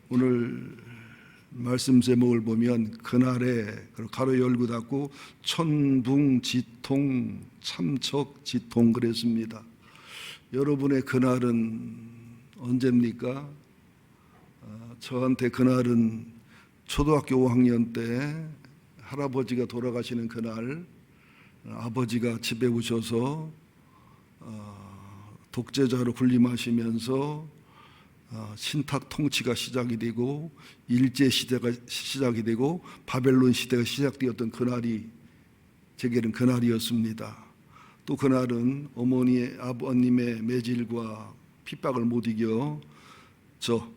오늘 말씀 제목을 보면 그날에 가로 열고 닫고 천붕지통 참척지통 그랬습니다. 여러분의 그날은 언제입니까? 저한테 그날은 초등학교 5학년 때 할아버지가 돌아가시는 그날, 아버지가 집에 오셔서 독재자로 군림하시면서 신탁 통치가 시작이 되고 일제 시대가 시작이 되고 바벨론 시대가 시작되었던 그날이 제게는 그날이었습니다. 또 그날은 어머니의 아버님의 매질과 핍박을 못 이겨 저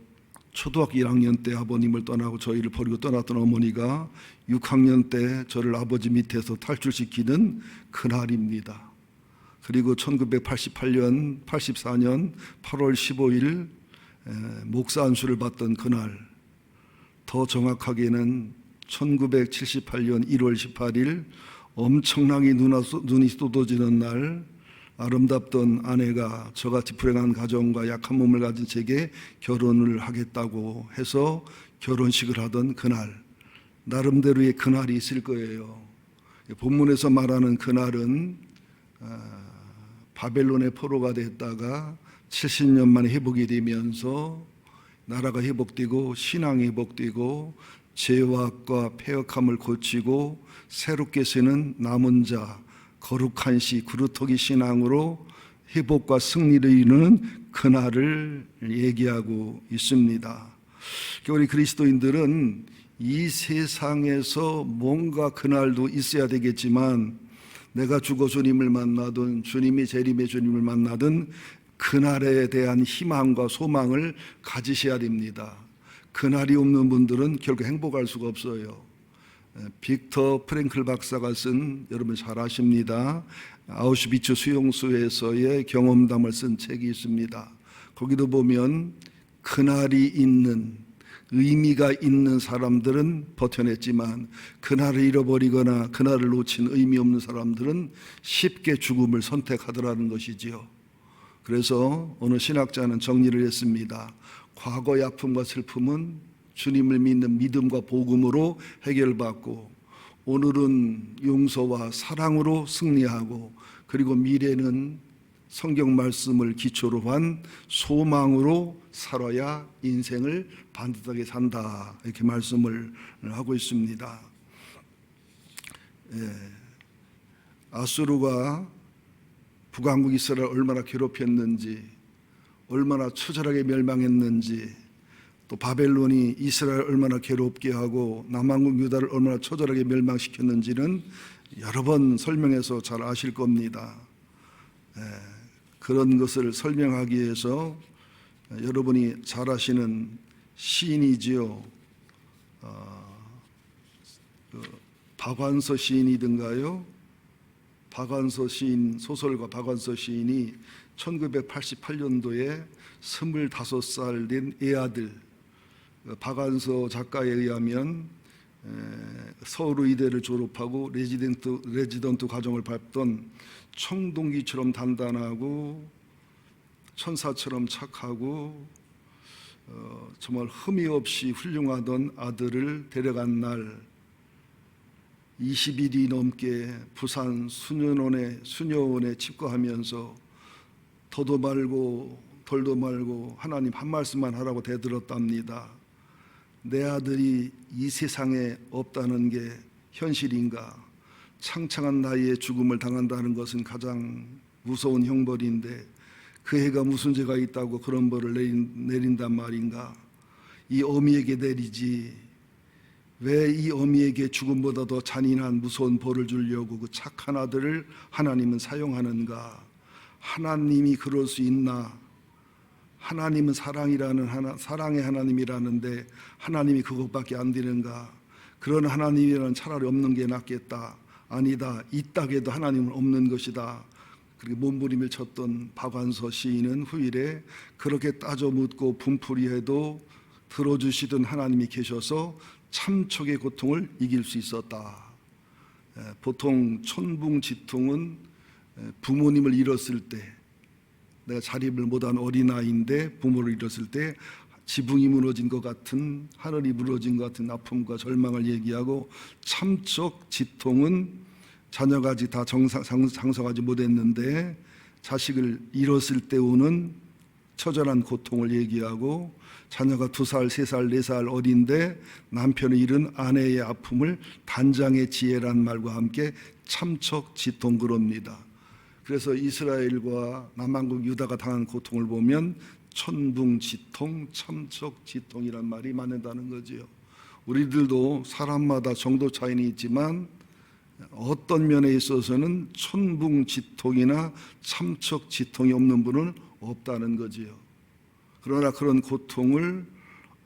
초등학교 1학년 때 아버님을 떠나고 저희를 버리고 떠났던 어머니가 6학년 때 저를 아버지 밑에서 탈출시키는 그날입니다. 그리고 1988년, 84년 8월 15일 목사 안수를 받던 그날, 더 정확하게는 1978년 1월 18일 엄청나게 눈이 쏟아지는 날, 아름답던 아내가 저같이 불행한 가정과 약한 몸을 가진 제게 결혼을 하겠다고 해서 결혼식을 하던 그날, 나름대로의 그날이 있을 거예요. 본문에서 말하는 그날은 바벨론의 포로가 됐다가 70년 만에 회복이 되면서 나라가 회복되고 신앙이 회복되고 죄악과 패역함을 고치고 새롭게 쓰는 남은 자 거룩한 시 그루터기 신앙으로 회복과 승리를 이루는 그날을 얘기하고 있습니다. 우리 그리스도인들은 이 세상에서 뭔가 그날도 있어야 되겠지만 내가 죽어 주님을 만나든 주님이 재림의 주님을 만나든 그날에 대한 희망과 소망을 가지셔야 됩니다. 그날이 없는 분들은 결국 행복할 수가 없어요. 빅터 프랭클 박사가 쓴, 여러분 잘 아십니다, 아우슈비츠 수용소에서의 경험담을 쓴 책이 있습니다. 거기도 보면 그날이 있는, 의미가 있는 사람들은 버텨냈지만 그날을 잃어버리거나 그날을 놓친 의미 없는 사람들은 쉽게 죽음을 선택하더라는 것이지요. 그래서 어느 신학자는 정리를 했습니다. 과거의 아픔과 슬픔은 주님을 믿는 믿음과 복음으로 해결받고 오늘은 용서와 사랑으로 승리하고 그리고 미래는 성경 말씀을 기초로 한 소망으로 살아야 인생을 반듯하게 산다, 이렇게 말씀을 하고 있습니다. 아수르가 북왕국 이스라엘을 얼마나 괴롭혔는지, 얼마나 처절하게 멸망했는지, 또 바벨론이 이스라엘을 얼마나 괴롭게 하고 남왕국 유다를 얼마나 처절하게 멸망시켰는지는 여러 번 설명해서 잘 아실 겁니다. 그런 것을 설명하기 위해서 여러분이 잘 아시는 시인이지요. 박완서 시인이든가요. 박완서 시인, 소설가 박완서 시인이 1988년도에 25살 된 애아들, 박완서 작가에 의하면 서울의대를 졸업하고 레지던트 과정을 밟던 청동기처럼 단단하고 천사처럼 착하고 정말 흠이 없이 훌륭하던 아들을 데려간 날 20일이 넘게 부산 수녀원에 집거하면서 더도 말고 덜도 말고 하나님 한 말씀만 하라고 대들었답니다. 내 아들이 이 세상에 없다는 게 현실인가? 창창한 나이에 죽음을 당한다는 것은 가장 무서운 형벌인데 그 애가 무슨 죄가 있다고 그런 벌을 내린단 말인가? 이 어미에게 내리지 왜 이 어미에게 죽음보다 더 잔인한 무서운 벌을 주려고 그 착한 아들을 하나님은 사용하는가? 하나님이 그럴 수 있나? 하나님은 사랑의 하나님이라는데 하나님이 그것밖에 안 되는가? 그런 하나님이라는 차라리 없는 게 낫겠다. 아니다, 있다게도 하나님은 없는 것이다. 그리고 몸부림을 쳤던 박완서 시인은 후일에 그렇게 따져 묻고 분풀이해도 들어주시던 하나님이 계셔서 참척의 고통을 이길 수 있었다. 보통 천붕지통은 부모님을 잃었을 때, 내가 자립을 못한 어린아이인데 부모를 잃었을 때 지붕이 무너진 것 같은, 하늘이 무너진 것 같은 아픔과 절망을 얘기하고, 참적 지통은 자녀가 아직 다 장성하지 못했는데 자식을 잃었을 때 오는 처절한 고통을 얘기하고, 자녀가 2살, 3살, 4살 어린데 남편을 잃은 아내의 아픔을 단장의 지혜란 말과 함께 참척 지통 그럽니다. 그래서 이스라엘과 남한국 유다가 당한 고통을 보면 천붕지통, 참척지통이란 말이 맞는다는 거지요. 우리들도 사람마다 정도 차이는 있지만 어떤 면에 있어서는 천붕지통이나 참척지통이 없는 분은 없다는 거지요. 그러나 그런 고통을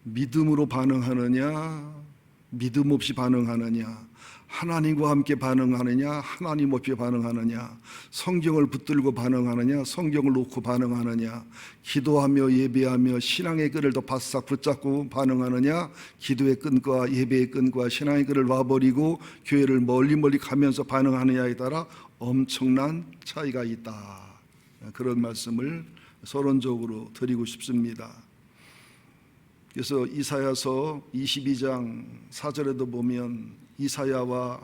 믿음으로 반응하느냐, 믿음 없이 반응하느냐, 하나님과 함께 반응하느냐, 하나님 없이 반응하느냐, 성경을 붙들고 반응하느냐, 성경을 놓고 반응하느냐, 기도하며 예배하며 신앙의 끈을 더 바싹 붙잡고 반응하느냐, 기도의 끈과 예배의 끈과 신앙의 끈을 놔버리고 교회를 멀리 가면서 반응하느냐에 따라 엄청난 차이가 있다. 그런 말씀을 서론적으로 드리고 싶습니다. 그래서 이사야서 22장 4절에도 보면 이사야와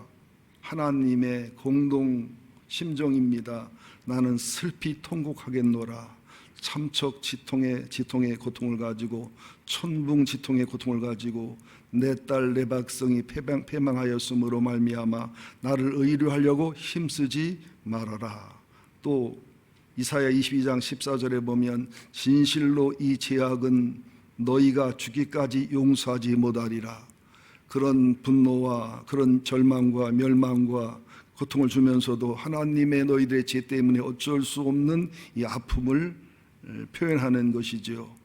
하나님의 공동 심정입니다. 나는 슬피 통곡하겠노라. 참척 지통의 고통을 가지고, 천붕 지통의 고통을 가지고, 내 딸 내 백성이 패망하였으므로 말미암아 나를 의로 하려고 힘쓰지 말아라. 또 이사야 22장 14절에 보면 진실로 이 죄악은 너희가 죽기까지 용서하지 못하리라. 그런 분노와 그런 절망과 멸망과 고통을 주면서도 하나님의 너희들의 죄 때문에 어쩔 수 없는 이 아픔을 표현하는 것이죠.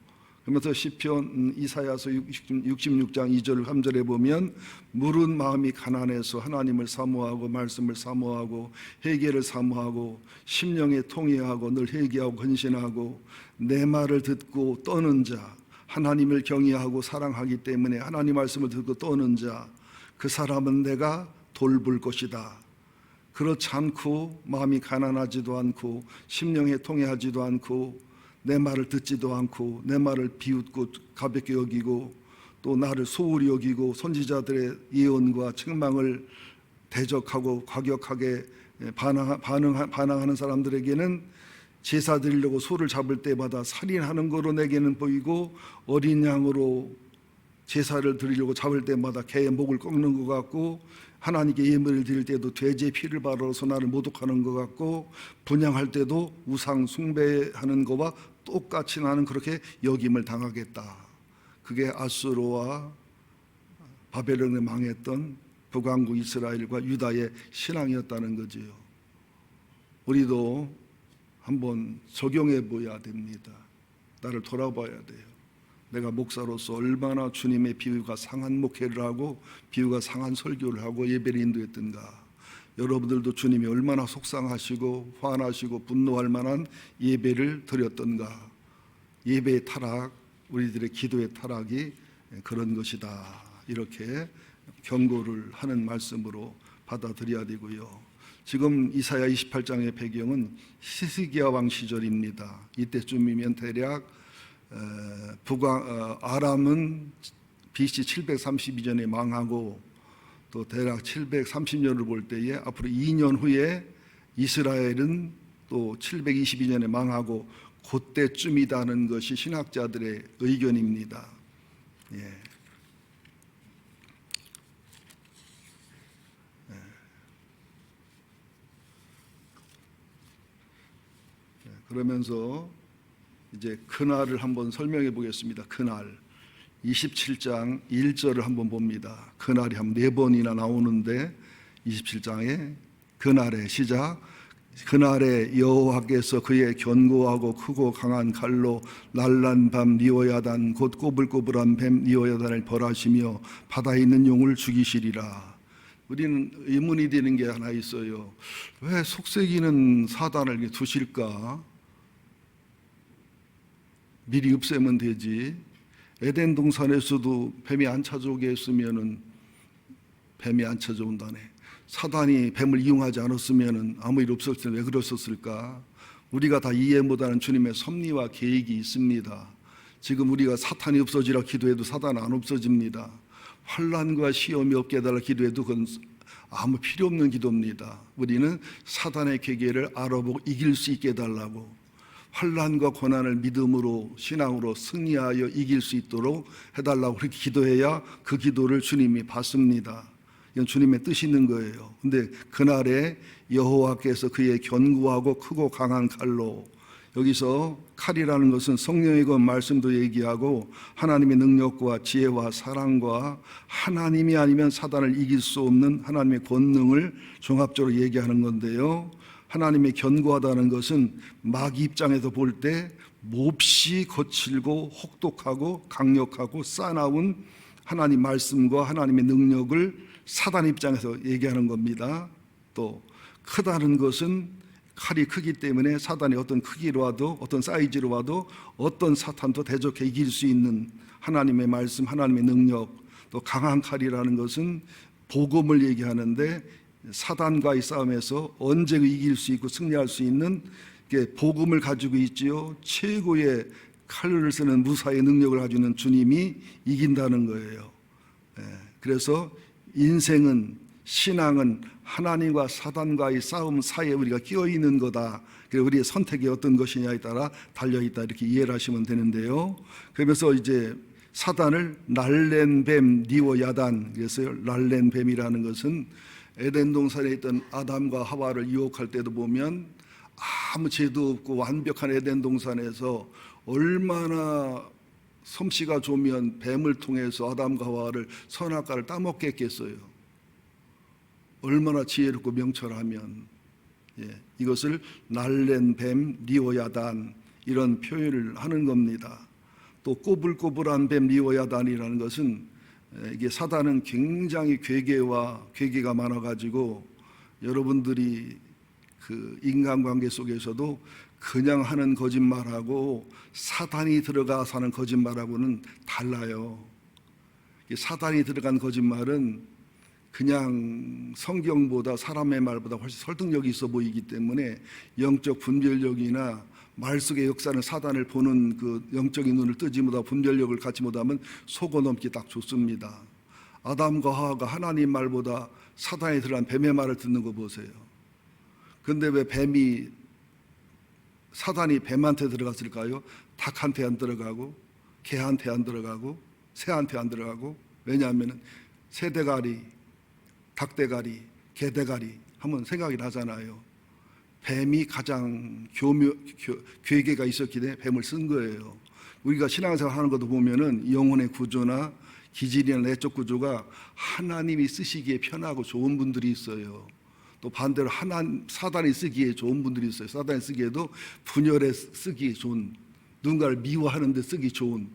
그러면서 시편 이사야서 66장 2절 3절에 보면 물은 마음이 가난해서 하나님을 사모하고 말씀을 사모하고 회개를 사모하고 심령에 통회하고 늘 회개하고 헌신하고 내 말을 듣고 떠는 자, 하나님을 경외하고 사랑하기 때문에 하나님 말씀을 듣고 떠는 자, 그 사람은 내가 돌볼 것이다. 그렇지 않고 마음이 가난하지도 않고 심령에 통회하지도 않고 내 말을 듣지도 않고 내 말을 비웃고 가볍게 여기고 또 나를 소홀히 여기고 선지자들의 예언과 책망을 대적하고 과격하게 반항하는 사람들에게는 제사 드리려고 소를 잡을 때마다 살인하는 거로 내게는 보이고, 어린 양으로 제사를 드리려고 잡을 때마다 개의 목을 꺾는 것 같고, 하나님께 예물을 드릴 때도 돼지의 피를 바르서 나를 모독하는 것 같고, 분향할 때도 우상 숭배하는 것과 똑같이 나는 그렇게 역임을 당하겠다. 그게 아수르와 바벨론에 망했던 북왕국 이스라엘과 유다의 신앙이었다는 거지요. 우리도 한번 적용해 보아야 됩니다. 나를 돌아봐야 돼요. 내가 목사로서 얼마나 주님의 비유가 상한 목회를 하고 비유가 상한 설교를 하고 예배를 인도했던가. 여러분들도 주님이 얼마나 속상하시고 화나시고 분노할 만한 예배를 드렸던가. 예배의 타락, 우리들의 기도의 타락이 그런 것이다. 이렇게 경고를 하는 말씀으로 받아들여야 되고요. 지금 이사야 28장의 배경은 히스기야 왕 시절입니다. 이때쯤이면 대략 아람은 BC 732년에 망하고 또 대략 730년을 볼 때에 앞으로 2년 후에 이스라엘은 또 722년에 망하고 그때쯤이다는 것이 신학자들의 의견입니다. 그러면서 이제 그날을 한번 설명해 보겠습니다. 그날 27장 1절을 한번 봅니다. 그날이 한 4번이나 나오는데 27장에 그날의 시작, 그날에 여호와께서 그의 견고하고 크고 강한 칼로 날란 밤 니오야단 곧 꼬불꼬불한 뱀 니오야단을 벌하시며 바다에 있는 용을 죽이시리라. 우리는 의문이 되는 게 하나 있어요. 왜 속삭이는 사단을 이렇게 두실까? 미리 없애면 되지. 에덴 동산에서도 뱀이 안 찾아오게 했으면은 뱀이 안 찾아온다네. 사단이 뱀을 이용하지 않았으면은 아무 일 없었을 텐데 왜 그랬었을까? 우리가 다 이해 못하는 주님의 섭리와 계획이 있습니다. 지금 우리가 사탄이 없어지라 기도해도 사탄은 안 없어집니다. 환난과 시험이 없게 해달라 기도해도 그건 아무 필요 없는 기도입니다. 우리는 사탄의 계계를 알아보고 이길 수 있게 해달라고, 환난과 고난을 믿음으로 신앙으로 승리하여 이길 수 있도록 해달라고 그렇게 기도해야 그 기도를 주님이 받습니다. 이건 주님의 뜻이 있는 거예요. 근데 그날에 여호와께서 그의 견고하고 크고 강한 칼로, 여기서 칼이라는 것은 성령의 그 말씀도 얘기하고 하나님의 능력과 지혜와 사랑과 하나님이 아니면 사단을 이길 수 없는 하나님의 권능을 종합적으로 얘기하는 건데요, 하나님의 견고하다는 것은 마귀 입장에서 볼 때 몹시 거칠고 혹독하고 강력하고 싸나운 하나님 말씀과 하나님의 능력을 사단 입장에서 얘기하는 겁니다. 또 크다는 것은 칼이 크기 때문에 사단이 어떤 크기로 와도 어떤 사이즈로 와도 어떤 사탄도 대적해 이길 수 있는 하나님의 말씀, 하나님의 능력. 또 강한 칼이라는 것은 복음을 얘기하는데 사단과의 싸움에서 언제 이길 수 있고 승리할 수 있는 복음을 가지고 있지요. 최고의 칼을 쓰는 무사의 능력을 가지고 있는 주님이 이긴다는 거예요. 그래서 인생은, 신앙은 하나님과 사단과의 싸움 사이에 우리가 끼어 있는 거다. 그래서 우리의 선택이 어떤 것이냐에 따라 달려 있다, 이렇게 이해를 하시면 되는데요. 그러면서 이제 사단을 날랜 뱀 니오 야단, 그래서 날랜 뱀이라는 것은 에덴 동산에 있던 아담과 하와를 유혹할 때도 보면 아무 죄도 없고 완벽한 에덴 동산에서 얼마나 솜씨가 좋으면 뱀을 통해서 아담과 하와를 선악과를 따먹게 했겠어요. 얼마나 지혜롭고 명철하면. 이것을 날랜 뱀 리오야단, 이런 표현을 하는 겁니다. 또 꼬불꼬불한 뱀 리오야단이라는 것은 이게 사단은 굉장히 괴계가 많아가지고 여러분들이 그 인간관계 속에서도 그냥 하는 거짓말하고 사단이 들어가서 하는 거짓말하고는 달라요. 사단이 들어간 거짓말은 그냥 성경보다 사람의 말보다 훨씬 설득력이 있어 보이기 때문에 영적 분별력이나 말 속의 역사는 사단을 보는 그 영적인 눈을 뜨지 못하고 분별력을 갖지 못하면 속어 넘기 딱 좋습니다. 아담과 하와가 하나님 말보다 사단에 들어간 뱀의 말을 듣는 거 보세요. 그런데 왜 사단이 뱀한테 들어갔을까요? 닭한테 안 들어가고 개한테 안 들어가고 새한테 안 들어가고. 왜냐하면 새대가리, 닭대가리, 개대가리 하면 생각이 나잖아요. 뱀이 가장 괴계가 있었기 때문에 뱀을 쓴 거예요. 우리가 신앙생활 하는 것도 보면은 영혼의 구조나 기질이나 내적 구조가 하나님이 쓰시기에 편하고 좋은 분들이 있어요. 또 반대로 사단이 쓰기에 좋은 분들이 있어요. 사단이 쓰기에도 분열에 쓰기 좋은, 누군가를 미워하는 데 쓰기 좋은,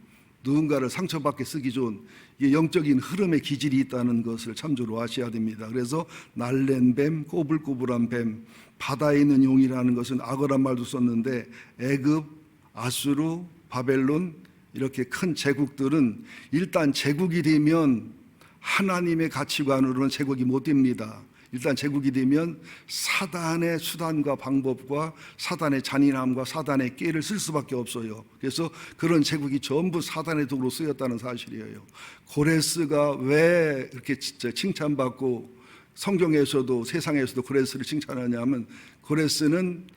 누군가를 상처받게 쓰기 좋은, 이게 영적인 흐름의 기질이 있다는 것을 참조로 아셔야 됩니다. 그래서 날랜 뱀, 꼬불꼬불한 뱀, 바다에 있는 용이라는 것은 악어란 말도 썼는데 애굽, 아수르, 바벨론 이렇게 큰 제국들은 일단 제국이 되면 하나님의 가치관으로는 제국이 못 됩니다. 일단 제국이 되면 사단의 수단과 방법과 사단의 잔인함과 사단의 깨를 쓸 수밖에 없어요. 그래서 그런 제국이 전부 사단의 도구로 쓰였다는 사실이에요. 고레스가 왜 이렇게 칭찬받고 성경에서도 세상에서도 고레스를 칭찬하냐면 고레스는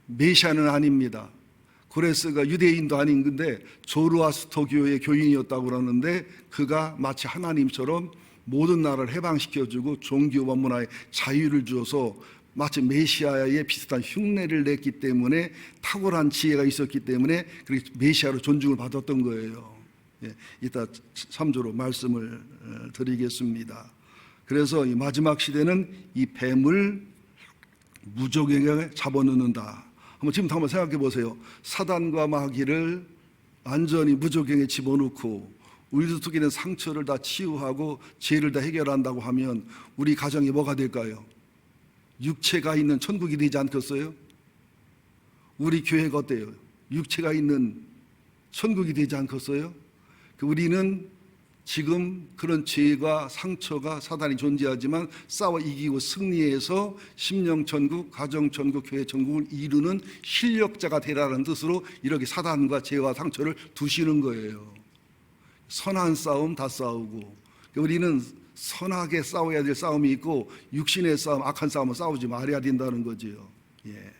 메시아는 아닙니다. 고레스가 유대인도 아닌 건데 조르아스터교의 교인이었다고 그러는데 그가 마치 하나님처럼 모든 나라를 해방시켜주고 종교와 문화에 자유를 주어서 마치 메시아에 비슷한 흉내를 냈기 때문에 탁월한 지혜가 있었기 때문에 그렇게 메시아로 존중을 받았던 거예요. 이따 3조로 말씀을 드리겠습니다. 그래서 이 마지막 시대는 이 뱀을 무적에게 잡아넣는다. 지금부터 생각해 보세요. 사단과 마귀를 완전히 무적행에 집어넣고 우리도 속에는 상처를 다 치유하고 죄를 다 해결한다고 하면 우리 가정이 뭐가 될까요? 육체가 있는 천국이 되지 않겠어요? 우리 교회가 어때요? 육체가 있는 천국이 되지 않겠어요? 우리는 지금 그런 죄가 상처가 사단이 존재하지만 싸워 이기고 승리해서 심령천국, 가정천국, 교회천국을 이루는 실력자가 되라는 뜻으로 이렇게 사단과 죄와 상처를 두시는 거예요. 선한 싸움 다 싸우고, 우리는 선하게 싸워야 될 싸움이 있고 육신의 싸움, 악한 싸움은 싸우지 말아야 된다는 거죠. 예.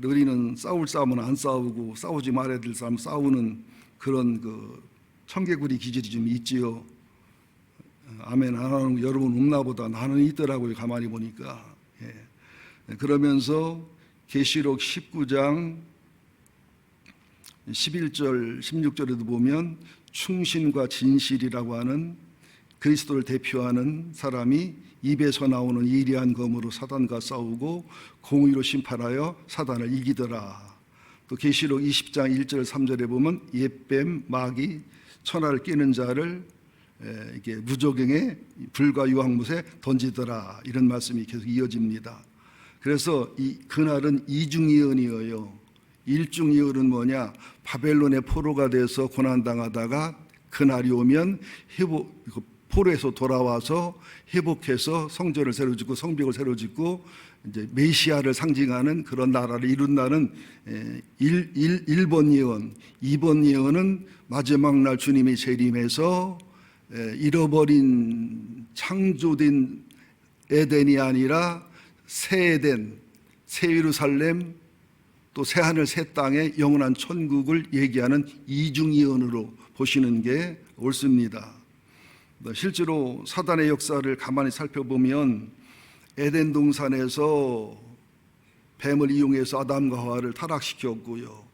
우리는 싸울 싸움은 안 싸우고 싸우지 말아야 될 싸움 싸우는 그런 청개구리 기질이 좀 있지요. 아멘 안 하는 여러분 없나 보다. 나는 있더라고요, 가만히 보니까. 예. 그러면서 계시록 19장 11절 16절에도 보면 충신과 진실이라고 하는 그리스도를 대표하는 사람이 입에서 나오는 예리한 검으로 사단과 싸우고 공의로 심판하여 사단을 이기더라. 또 계시록 20장 1절 3절에 보면 옛뱀 마귀 천하를 깨는 자를 이게 무조경에 불과 유황못에 던지더라. 이런 말씀이 계속 이어집니다. 그래서 이 그날은 이중예언이에요. 일중예언은 뭐냐? 바벨론의 포로가 돼서 고난당하다가 그날이 오면 포로에서 돌아와서 회복해서 성전을 새로 짓고 성벽을 새로 짓고 이제 메시아를 상징하는 그런 나라를 이룬다는 1번 예언. 2번 예언은 마지막 날 주님이 재림해서 잃어버린 창조된 에덴이 아니라 새 에덴, 새 예루살렘, 또 새 하늘 새 땅의 영원한 천국을 얘기하는 이중 예언으로 보시는 게 옳습니다. 실제로 사단의 역사를 가만히 살펴보면 에덴 동산에서 뱀을 이용해서 아담과 하와를 타락시켰고요.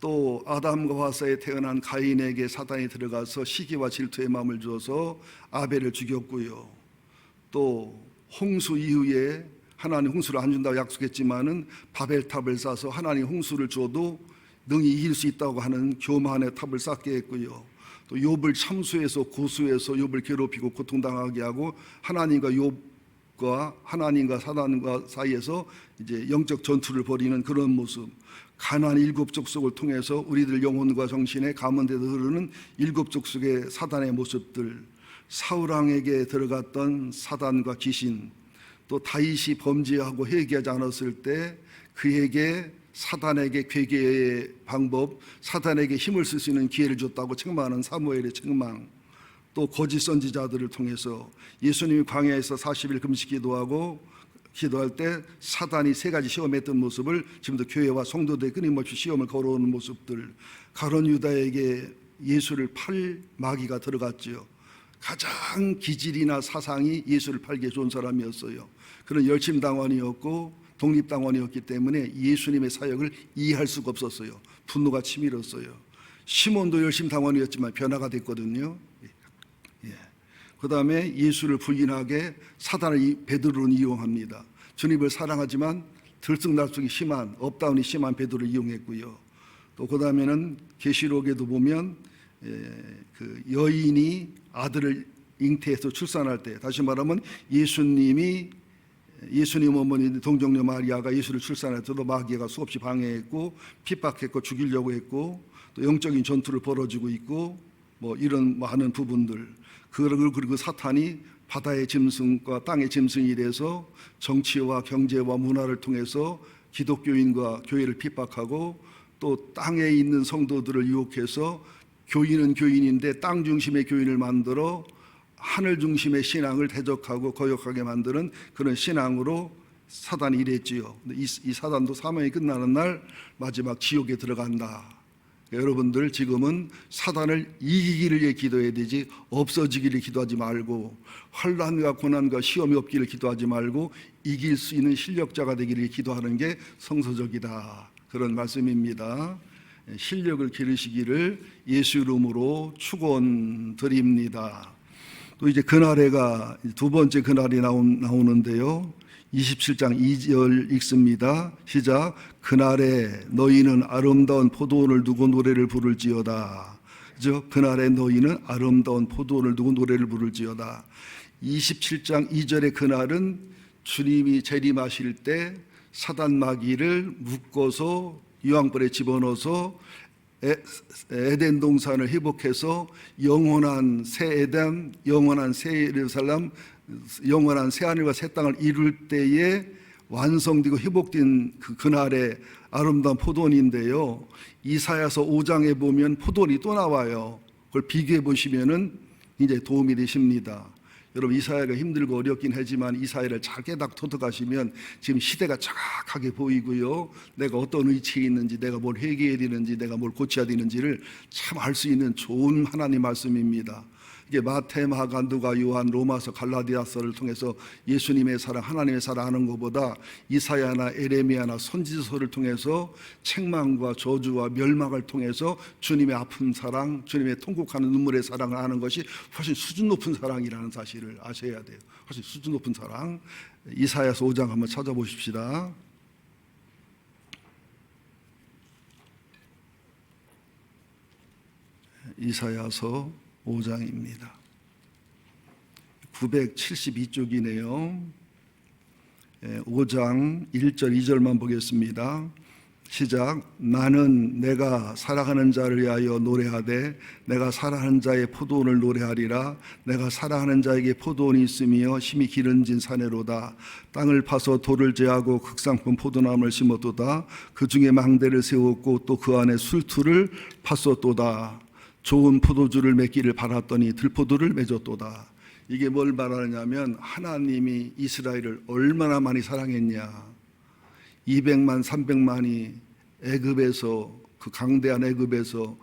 또 아담과 하와 사이에 태어난 가인에게 사단이 들어가서 시기와 질투의 마음을 주어서 아벨을 죽였고요. 또 홍수 이후에 하나님 홍수를 안 준다고 약속했지만은 바벨탑을 쌓아서 하나님 홍수를 줘도 능히 이길 수 있다고 하는 교만의 탑을 쌓게 했고요. 또 욥을 참수해서 고수해서 욥을 괴롭히고 고통당하게 하고 하나님과 욥과 하나님과 사단과 사이에서 이제 영적 전투를 벌이는 그런 모습. 가나안 7 족속을 통해서 우리들 영혼과 정신에 가문대로 흐르는 7 족속의 사단의 모습들. 사울 왕에게 들어갔던 사단과 귀신. 또 다윗이 범죄하고 회개하지 않았을 때 그에게 사단에게 괴계의 방법, 사단에게 힘을 쓸 수 있는 기회를 줬다고 책망하는 사무엘의 책망, 또 거짓 선지자들을 통해서 예수님이 광야에서 40일 금식 기도할 때 사단이 3가지 시험했던 모습을 지금도 교회와 성도들이 끊임없이 시험을 걸어오는 모습들. 가룟 유다에게 예수를 팔 마귀가 들어갔지요. 가장 기질이나 사상이 예수를 팔기에 좋은 사람이었어요. 그런 열심당원이었고 독립당원이었기 때문에 예수님의 사역을 이해할 수가 없었어요. 분노가 치밀었어요. 시몬도 열심당원이었지만 변화가 됐거든요. 예. 그 다음에 예수를 부인하게 사단을 베드로를 이용합니다. 주님을 사랑하지만 들쑥날쑥이 심한 업다운이 심한 베드로를 이용했고요. 또 그 다음에는 계시록에도 보면 그 여인이 아들을 잉태해서 출산할 때, 다시 말하면 예수님 어머니 동정녀 마리아가 예수를 출산할 때도 마귀가 수없이 방해했고 핍박했고 죽이려고 했고 또 영적인 전투를 벌어지고 있고 뭐 이런 많은 부분들. 그리고 사탄이 바다의 짐승과 땅의 짐승이 돼서 정치와 경제와 문화를 통해서 기독교인과 교회를 핍박하고 또 땅에 있는 성도들을 유혹해서 교인은 교인인데 땅 중심의 교인을 만들어 하늘 중심의 신앙을 대적하고 거역하게 만드는 그런 신앙으로 사단이 일했지요. 이 사단도 사명이 끝나는 날 마지막 지옥에 들어간다. 여러분들 지금은 사단을 이기기를 위해 기도해야 되지 없어지기를 기도하지 말고 환난과 고난과 시험이 없기를 기도하지 말고 이길 수 있는 실력자가 되기를 기도하는 게 성서적이다. 그런 말씀입니다. 실력을 기르시기를 예수 이름으로 축원드립니다. 또 이제 그날에가 두 번째 그날이 나오는데요. 27장 2절 읽습니다. 시작. 그날에 너희는 아름다운 포도원을 두고 노래를 부를지어다. 그죠? 그날에 너희는 아름다운 포도원을 두고 노래를 부를지어다. 27장 2절의 그날은 주님이 재림하실 때 사단 마귀를 묶어서 유황불에 집어넣어서 에덴 동산을 회복해서 영원한 새 에덴, 영원한 새 예루살렘, 영원한 새 하늘과 새 땅을 이룰 때에 완성되고 회복된 그날의 아름다운 포도원인데요. 이사야서 5장에 보면 포도원이 또 나와요. 그걸 비교해 보시면은 이제 도움이 되십니다. 여러분, 이사야가 힘들고 어렵긴 하지만 이사야를 잘 깨닫고 토득하시면 지금 시대가 정확하게 보이고요, 내가 어떤 위치에 있는지, 내가 뭘 회개해야 되는지, 내가 뭘 고쳐야 되는지를 참 알 수 있는 좋은 하나님 말씀입니다. 이게 마태, 마가, 누가, 요한, 로마서, 갈라디아서를 통해서 예수님의 사랑, 하나님의 사랑하는 것보다 이사야나 에레미야나 선지서를 통해서 책망과 저주와 멸망을 통해서 주님의 아픈 사랑, 주님의 통곡하는 눈물의 사랑을 아는 것이 훨씬 수준 높은 사랑이라는 사실을 아셔야 돼요. 훨씬 수준 높은 사랑. 이사야서 5장 한번 찾아보십시다. 이사야서 5장입니다. 972쪽이네요. 5장 1절 2절만 보겠습니다. 시작. 나는 내가 사랑하는 자를 위하여 노래하되 내가 사랑하는 자의 포도원을 노래하리라. 내가 사랑하는 자에게 포도원이 있으며 심히 기름진 사내로다. 땅을 파서 돌을 제하고 극상품 포도나무를 심었도다. 그 중에 망대를 세웠고 또 그 안에 술투를 팠었도다. 좋은 포도주를 맺기를 바랐더니 들포도를 맺었도다. 이게 뭘 말하느냐면 하나님이 이스라엘을 얼마나 많이 사랑했냐. 200만 300만이 애굽에서, 그 강대한 애굽에서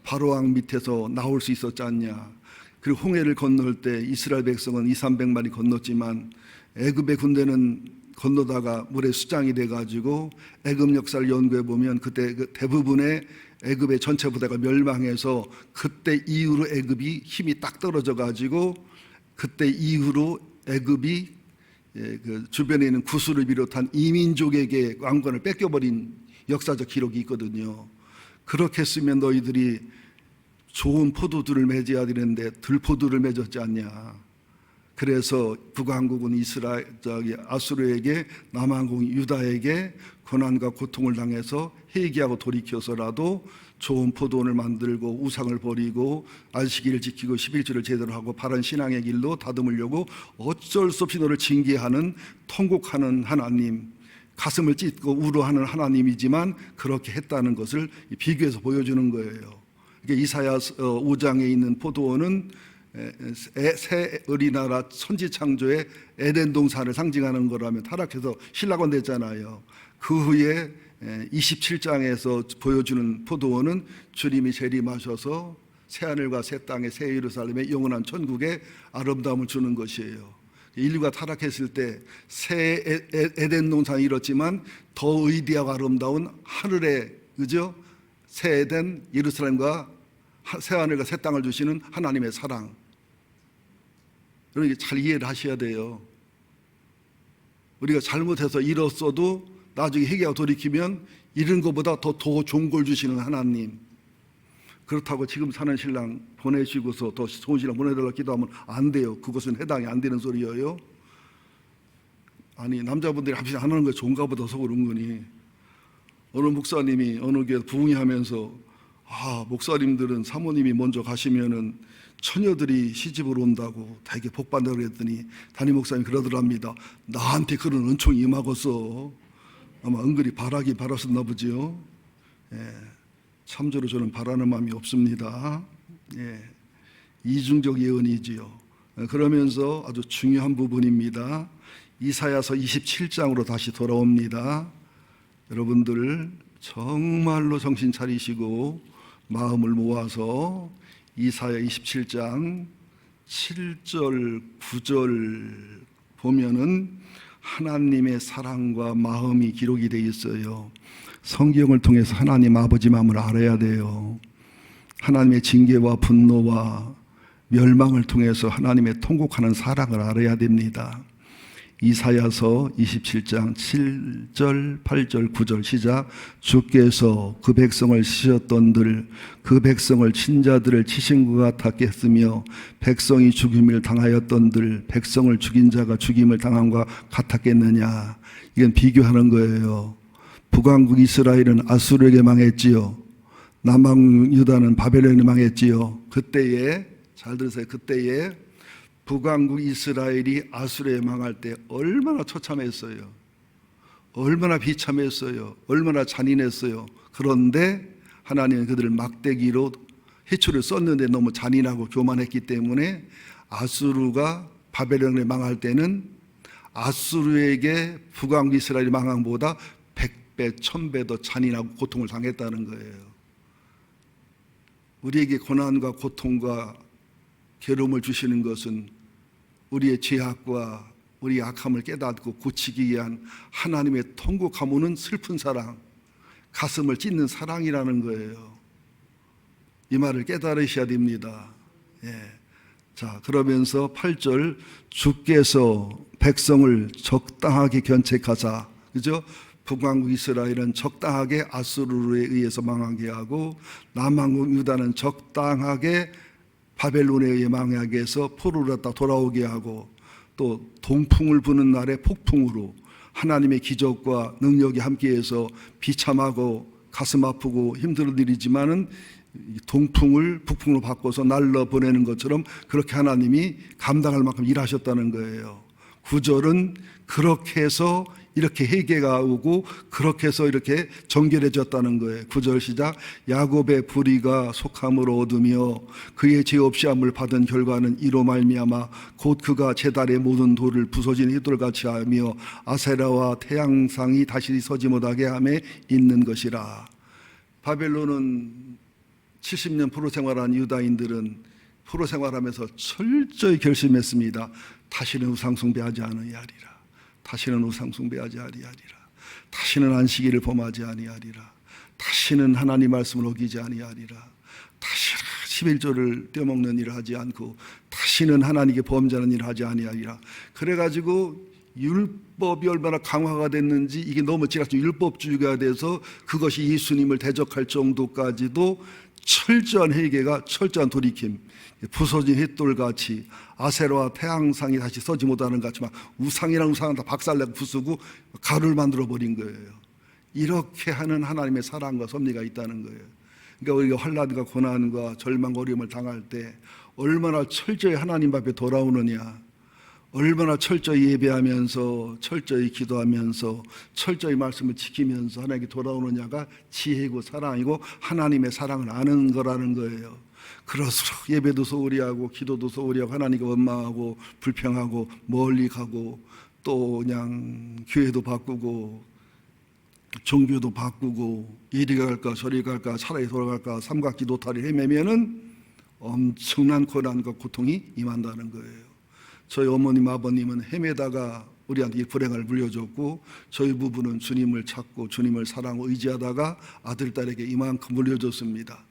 바로왕 밑에서 나올 수 있었지 않냐. 그리고 홍해를 건널 때 이스라엘 백성은 200~300만이 건넜지만 애굽의 군대는 건너다가 물에 수장이 돼가지고 애굽 역사를 연구해 보면 그때 대부분의 애굽의 전체 부대가 멸망해서 그때 이후로 애굽이 힘이 딱 떨어져 가지고 그때 이후로 애굽이 그 주변에 있는 구스를 비롯한 이민족에게 왕권을 뺏겨버린 역사적 기록이 있거든요. 그렇게 했으면 너희들이 좋은 포도주를 맺어야 되는데 들포도를 맺었지 않냐. 그래서 북왕국은 아수르에게, 남왕국은 유다에게 고난과 고통을 당해서 회개하고 돌이켜서라도 좋은 포도원을 만들고 우상을 버리고 안식일을 지키고 11조를 제대로 하고 바른 신앙의 길로 다듬으려고 어쩔 수 없이 너를 징계하는, 통곡하는 하나님, 가슴을 찢고 우려하는 하나님이지만 그렇게 했다는 것을 비교해서 보여주는 거예요. 이사야 5장에 있는 포도원은 새 어린나라 천지창조의 에덴 동산을 상징하는 거라면 타락해서 신라곤 됐잖아요. 그 후에 27장에서 보여주는 포도원은 주님이 재림하셔서 새하늘과 새 땅의 새 예루살렘의 영원한 천국의 아름다움을 주는 것이에요. 인류가 타락했을 때 새 에덴 동산이 이렇지만 더 의대하고 아름다운 하늘의, 그죠? 새 에덴 예루살렘과 새하늘과 새 땅을 주시는 하나님의 사랑. 여러분, 잘 이해를 하셔야 돼요. 우리가 잘못해서 잃었어도 나중에 회개하고 돌이키면 잃은 것보다 더 좋은 걸 주시는 하나님. 그렇다고 지금 사는 신랑 보내시고서 더 좋은 신랑 보내달라고 기도하면 안 돼요. 그것은 해당이 안 되는 소리예요. 아니, 남자분들이 합시 안 하는 거 좋은가 보다 속으로 은근히. 어느 목사님이 어느 교회 부흥회 하면서 목사님들은 사모님이 먼저 가시면은 처녀들이 시집을 온다고 되게 복받는다고 그랬더니 담임 목사님이 그러더랍니다. 나한테 그런 은총이 임하겠어. 아마 은근히 바랐었나 보지요. 참조로 저는 바라는 마음이 없습니다. 이중적 예언이지요. 그러면서 아주 중요한 부분입니다. 이사야서 27장으로 다시 돌아옵니다. 여러분들 정말로 정신 차리시고 마음을 모아서 이사야 27장 7절 9절 보면은 하나님의 사랑과 마음이 기록이 되어 있어요. 성경을 통해서 하나님 아버지 마음을 알아야 돼요. 하나님의 징계와 분노와 멸망을 통해서 하나님의 통곡하는 사랑을 알아야 됩니다. 이사야서 27장 7절 8절 9절 시작. 주께서 그 백성을 치셨던들 그 백성을 친자들을 치신 것 같았겠으며 백성이 죽임을 당하였던들 백성을 죽인 자가 죽임을 당함과 같았겠느냐. 이건 비교하는 거예요. 북왕국 이스라엘은 아수르에게 망했지요. 남방 유다는 바벨론이 망했지요. 그때에 잘 들으세요. 그때에 북왕국 이스라엘이 아수르에 망할 때 얼마나 처참했어요. 얼마나 비참했어요. 얼마나 잔인했어요. 그런데 하나님은 그들을 막대기로 해초를 썼는데 너무 잔인하고 교만했기 때문에 아수르가 바벨론에 망할 때는 아수르에게 북왕국 이스라엘이 망한 것보다 100배, 1000배 더 잔인하고 고통을 당했다는 거예요. 우리에게 고난과 고통과 괴로움을 주시는 것은 우리의 죄악과 우리의 악함을 깨닫고 고치기 위한 하나님의 통곡함 오는 슬픈 사랑, 가슴을 찢는 사랑이라는 거예요. 이 말을 깨달으셔야 됩니다. 예. 자, 그러면서 8절, 주께서 백성을 적당하게 견책하사, 그죠? 북왕국 이스라엘은 적당하게 아수르에 의해서 망하게 하고, 남왕국 유다는 적당하게 바벨론에 의해 망하게 해서 포로로 갔다 돌아오게 하고, 또 동풍을 부는 날에 폭풍으로 하나님의 기적과 능력이 함께해서 비참하고 가슴 아프고 힘든 일이지만은 동풍을 북풍으로 바꿔서 날려 보내는 것처럼 그렇게 하나님이 감당할 만큼 일하셨다는 거예요. 9절은 그렇게 해서 이렇게 회개가 오고 그렇게 해서 이렇게 정결해졌다는 거예요. 9절 시작. 야곱의 불의가 속함으로 얻으며 그의 죄 없이 함을 받은 결과는 이로 말미암아 곧 그가 제단의 모든 돌을 부서진 휘돌같이 하며 아세라와 태양상이 다시 서지 못하게 함에 있는 것이라. 바벨론은 70년 포로 생활한 유다인들은 포로 생활하면서 철저히 결심했습니다. 다시는 우상 숭배하지 아니하리라. 다시는 우상 숭배하지 아니하리라. 다시는 안식일을 범하지 아니하리라. 다시는 하나님 말씀을 어기지 아니하리라. 다시는 11조를 떼먹는 일을 하지 않고 다시는 하나님께 범죄하는 일을 하지 아니하리라. 그래가지고 율법이 얼마나 강화가 됐는지 이게 너무 지나쳐 율법주의가 돼서 그것이 예수님을 대적할 정도까지도 철저한 회개가, 철저한 돌이킴, 부서진 햇돌같이 아세라와 태양상이 다시 서지 못하는 것 같이 막 우상이랑 우상은 다 박살내고 부수고 가루를 만들어 버린 거예요. 이렇게 하는 하나님의 사랑과 섭리가 있다는 거예요. 그러니까 우리가 환난과 고난과 절망과 어려움을 당할 때 얼마나 철저히 하나님 앞에 돌아오느냐, 얼마나 철저히 예배하면서 철저히 기도하면서 철저히 말씀을 지키면서 하나님께 돌아오느냐가 지혜이고 사랑이고 하나님의 사랑을 아는 거라는 거예요. 그럴수록 예배도 소홀히 하고 기도도 소홀히 하고 하나님께 원망하고 불평하고 멀리 가고 또 그냥 교회도 바꾸고 종교도 바꾸고 이리 갈까 저리 갈까 차라리 돌아갈까 삼각지 노타리 헤매면은 엄청난 고난과 고통이 임한다는 거예요. 저희 어머님 아버님은 헤매다가 우리한테 이 불행을 물려줬고 저희 부부는 주님을 찾고 주님을 사랑하고 의지하다가 아들 딸에게 이만큼 물려줬습니다.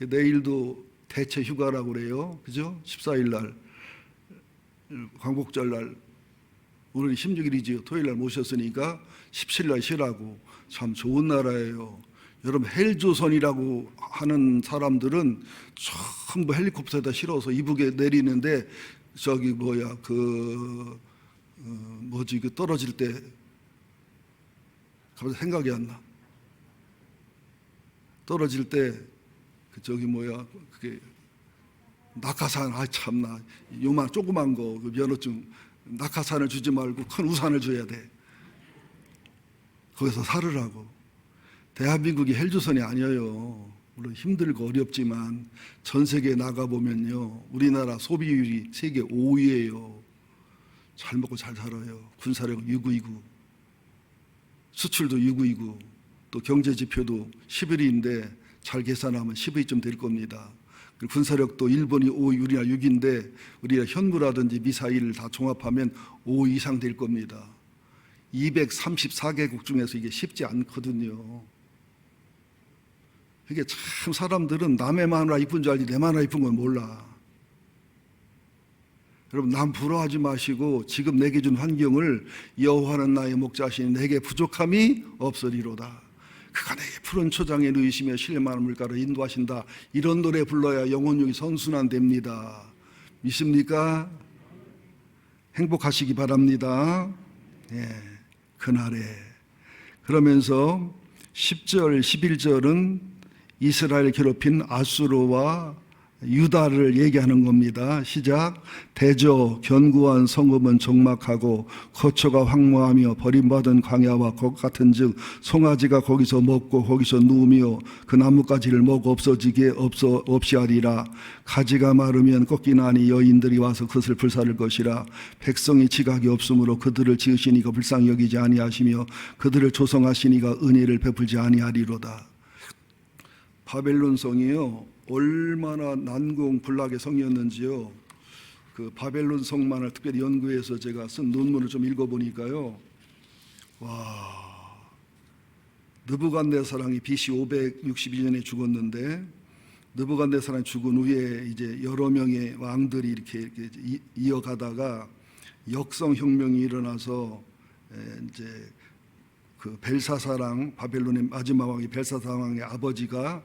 내일도 대체 휴가라고 그래요. 그죠? 14일 날 광복절 날 오늘이 16일이지요. 토요일 날 모셨으니까 17일 날 쉬라고. 참 좋은 나라예요. 여러분 헬조선이라고 하는 사람들은 전부 헬리콥터에다 실어서 이북에 내리는데 저기 뭐야 그 떨어질 때 갑자기 생각이 안 나. 떨어질 때 그 저기 뭐야 그게 낙하산 참나 요만 조그만 거 그 면허증 낙하산을 주지 말고 큰 우산을 줘야 돼. 거기서 살으라고. 대한민국이 헬조선이 아니에요. 물론 힘들고 어렵지만 전 세계에 나가보면요 우리나라 소비율이 세계 5위예요. 잘 먹고 잘 살아요. 군사력 6위이고 수출도 6위이고 또 경제지표도 11위인데 잘 계산하면 10위쯤 될 겁니다. 그리고 군사력도 일본이 5위, 우리나라 6위인데 우리가 현무라든지 미사일을 다 종합하면 5위 이상 될 겁니다. 234개국 중에서 이게 쉽지 않거든요. 이게 참 사람들은 남의 마누라 이쁜 줄 알지 내 마누라 이쁜 건 몰라. 여러분 남 부러워하지 마시고 지금 내게 준 환경을 여호와는 나의 목자시니 내게 부족함이 없으리로다. 그가 내게 푸른 초장에 누이시며 신령한 물가로 인도하신다. 이런 노래 불러야 영혼력이 선순환됩니다. 믿습니까? 행복하시기 바랍니다. 예, 그날에. 그러면서 10절 11절은 이스라엘을 괴롭힌 아수르와 유다를 얘기하는 겁니다. 시작. 대저 견고한 성읍은 적막하고 거처가 황무하며 버림받은 광야와 것 같은즉 송아지가 거기서 먹고 거기서 누우며 그 나뭇가지를 먹어 없이 하리라. 가지가 마르면 꺾이나니 여인들이 와서 그것을 불사를 것이라. 백성이 지각이 없으므로 그들을 지으시니가 불쌍히 여기지 아니하시며 그들을 조성하시니가 은혜를 베풀지 아니하리로다. 바벨론 성이요, 얼마나 난공불락의 성이었는지요. 그 바벨론 성만을 특별히 연구해서 제가 쓴 논문을 좀 읽어보니까요, 와, 느부갓네살이 BC 562년에 죽었는데, 느부갓네살이 죽은 후에 이제 여러 명의 왕들이 이렇게 이어가다가 역성혁명이 일어나서 이제 그 벨사사랑, 바벨론의 마지막 왕이 벨사사 왕의 아버지가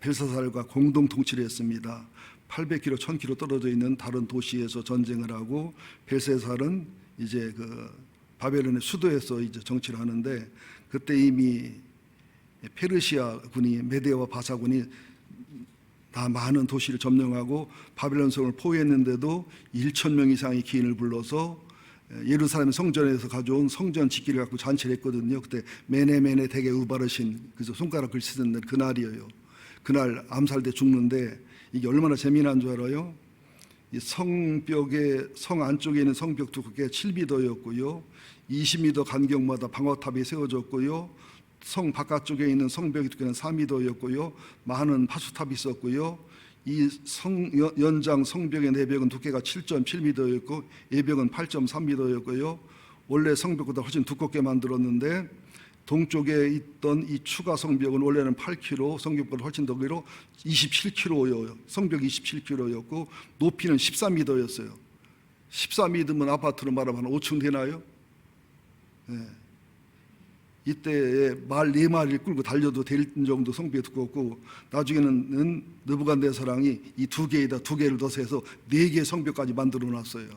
벨사살과 공동 통치를 했습니다. 800km, 1000km 떨어져 있는 다른 도시에서 전쟁을 하고, 벨사살은 이제 그 바벨론의 수도에서 이제 정치를 하는데, 그때 이미 페르시아 군이, 메데와 바사군이 다 많은 도시를 점령하고 바벨론 성을 포위했는데도 1,000명 이상의 기인을 불러서 예루살렘 성전에서 가져온 성전 집기를 갖고 잔치를 했거든요. 그때 메네메네 대개 우바르신, 그래서 손가락 글 쓰는 그날이에요. 그날 암살돼 죽는데, 이게 얼마나 재미난 줄 알아요? 이 성벽의, 성 안쪽에 있는 성벽 두께가 7미터였고요 20미터 간격마다 방어탑이 세워졌고요, 성 바깥쪽에 있는 성벽의 두께는 4미터였고요 많은 파수탑이 있었고요, 이 연장 성벽의 내벽은 두께가 7.7미터였고 예벽은 8.3미터였고요 원래 성벽보다 훨씬 두껍게 만들었는데, 동쪽에 있던 이 추가 성벽은 원래는 8km, 성벽보다 훨씬 더 길어 27km예요. 성벽이 27km였고 높이는 14m였어요. 14m면 아파트로 말하면 5층 되나요? 네. 이때에 말 4마리를 끌고 달려도 될 정도 성벽이 두껍고, 나중에는 느부갓네살이 이 두 개를 더해서 해서 4개의 성벽까지 만들어 놨어요.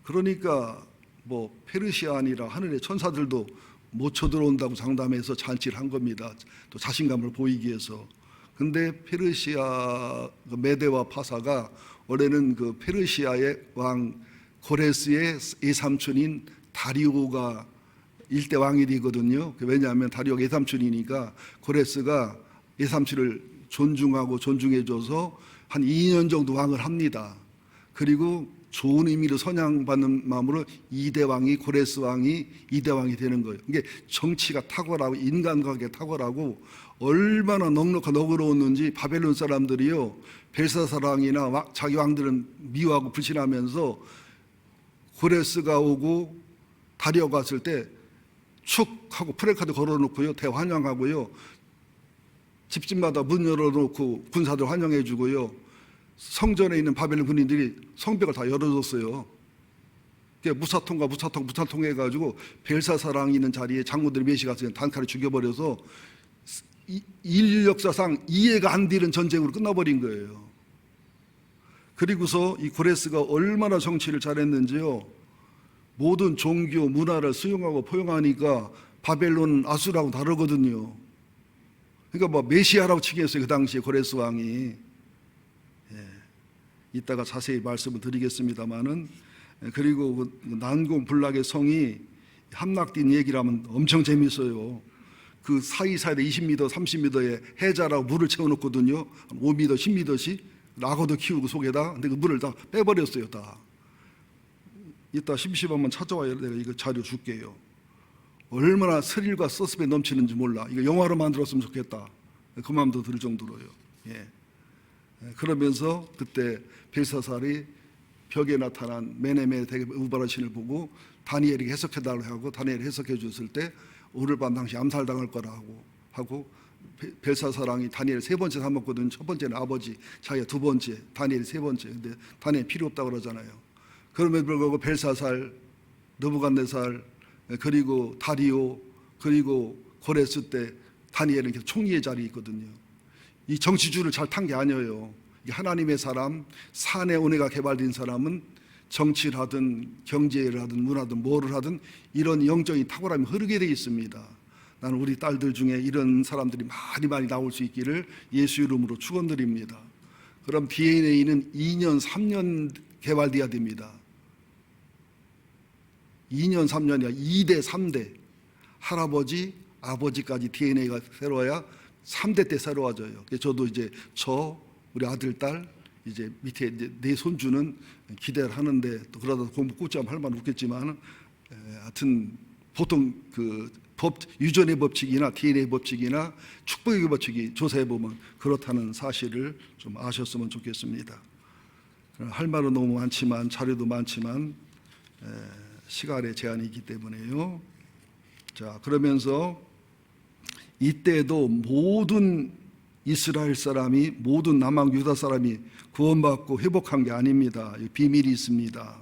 그러니까 뭐 페르시아 아니라 하늘의 천사들도 못 쳐들어온다고 장담해서 잔치를 한 겁니다. 또 자신감을 보이기 위해서. 근데 페르시아 메데와 파사가 원래는 그 페르시아의 왕 고레스의 외삼촌인 다리오가 일대 왕이 되거든요. 왜냐하면 다리오가 외삼촌이니까 고레스가 외삼촌을 존중하고 존중해줘서 한 2년 정도 왕을 합니다. 그리고 좋은 의미로 선양받는 마음으로 2대 왕이, 고레스 왕이 2대 왕이 되는 거예요. 이게 정치가 탁월하고 인간관계 탁월하고 얼마나 넉넉하고 너그러웠는지 바벨론 사람들이요, 벨사살 왕이나 자기 왕들은 미워하고 불신하면서 고레스가 오고 다리오가 왔을 때 축 하고 프레카드 걸어놓고요, 대환영하고요, 집집마다 문 열어놓고 군사들 환영해주고요, 성전에 있는 바벨론 군인들이 성벽을 다 열어줬어요. 무사통 해가지고 벨사사랑 있는 자리에 장군들이 몇이 가서 단칼에 죽여버려서 인류 역사상 이해가 안 되는 전쟁으로 끝나버린 거예요. 그리고서 이 고레스가 얼마나 정치를 잘했는지요, 모든 종교 문화를 수용하고 포용하니까 바벨론 아수르하고 다르거든요. 그러니까 뭐 메시아라고 칭했어요, 그 당시에 고레스 왕이. 이따가 자세히 말씀을 드리겠습니다만은, 그리고 그 난공불락의 성이 함락된 얘기를 하면 엄청 재밌어요. 그 사이사이에 20m, 30m의 해자라고 물을 채워놓거든요. 5m, 10m씩 라거도 키우고 속에다. 근데 그 물을 다 빼버렸어요, 다. 이따 심심하면 찾아와야 내가 이거 자료 줄게요. 얼마나 스릴과 서스펜 넘치는지 몰라. 이거 영화로 만들었으면 좋겠다. 그 마음도 들 정도로요. 예. 그러면서 그때 벨사살이 벽에 나타난 메네메 대개 우바라신을 보고 다니엘에게 해석해달라고 하고, 다니엘이 해석해 줬을 때 오늘 밤 당시 암살당할 거라고 하고, 벨사살 왕이 다니엘 3번째 삼았거든요. 첫 번째는 아버지, 자기가 2번째, 다니엘이 3번째. 근데 다니엘 필요 없다고 그러잖아요. 그럼에도 불구하고 벨사살, 느부갓네살, 그리고 다리오, 그리고 고레스 때 다니엘은 계속 총리의 자리에 있거든요. 이 정치주를 잘 탄 게 아니에요. 하나님의 사람, 산의 은혜가 개발된 사람은 정치를 하든 경제를 하든 문화든 뭐를 하든 이런 영적인 탁월함이 흐르게 되어 있습니다. 나는 우리 딸들 중에 이런 사람들이 많이 나올 수 있기를 예수 이름으로 축원드립니다. 그럼 DNA는 2년, 3년 개발돼야 됩니다. 2년, 3년이야. 2대, 3대. 할아버지, 아버지까지 DNA가 새로워야 3대 때 새로워져요. 저도 이제 우리 아들, 딸, 이제 밑에 이제 내 손주는 기대를 하는데, 또 그러다 공부 ቁ찌하면 할 말은 없겠지만, 하여튼 보통 그 유전의 법칙이나 DNA 법칙이나 축복의 법칙이 조사해 보면 그렇다는 사실을 좀 아셨으면 좋겠습니다. 할 말은 너무 많지만, 자료도 많지만 시간의 제한이 있기 때문에요. 자, 그러면서 이때도 모든 이스라엘 사람이, 모든 남왕 유다 사람이 구원받고 회복한 게 아닙니다. 비밀이 있습니다.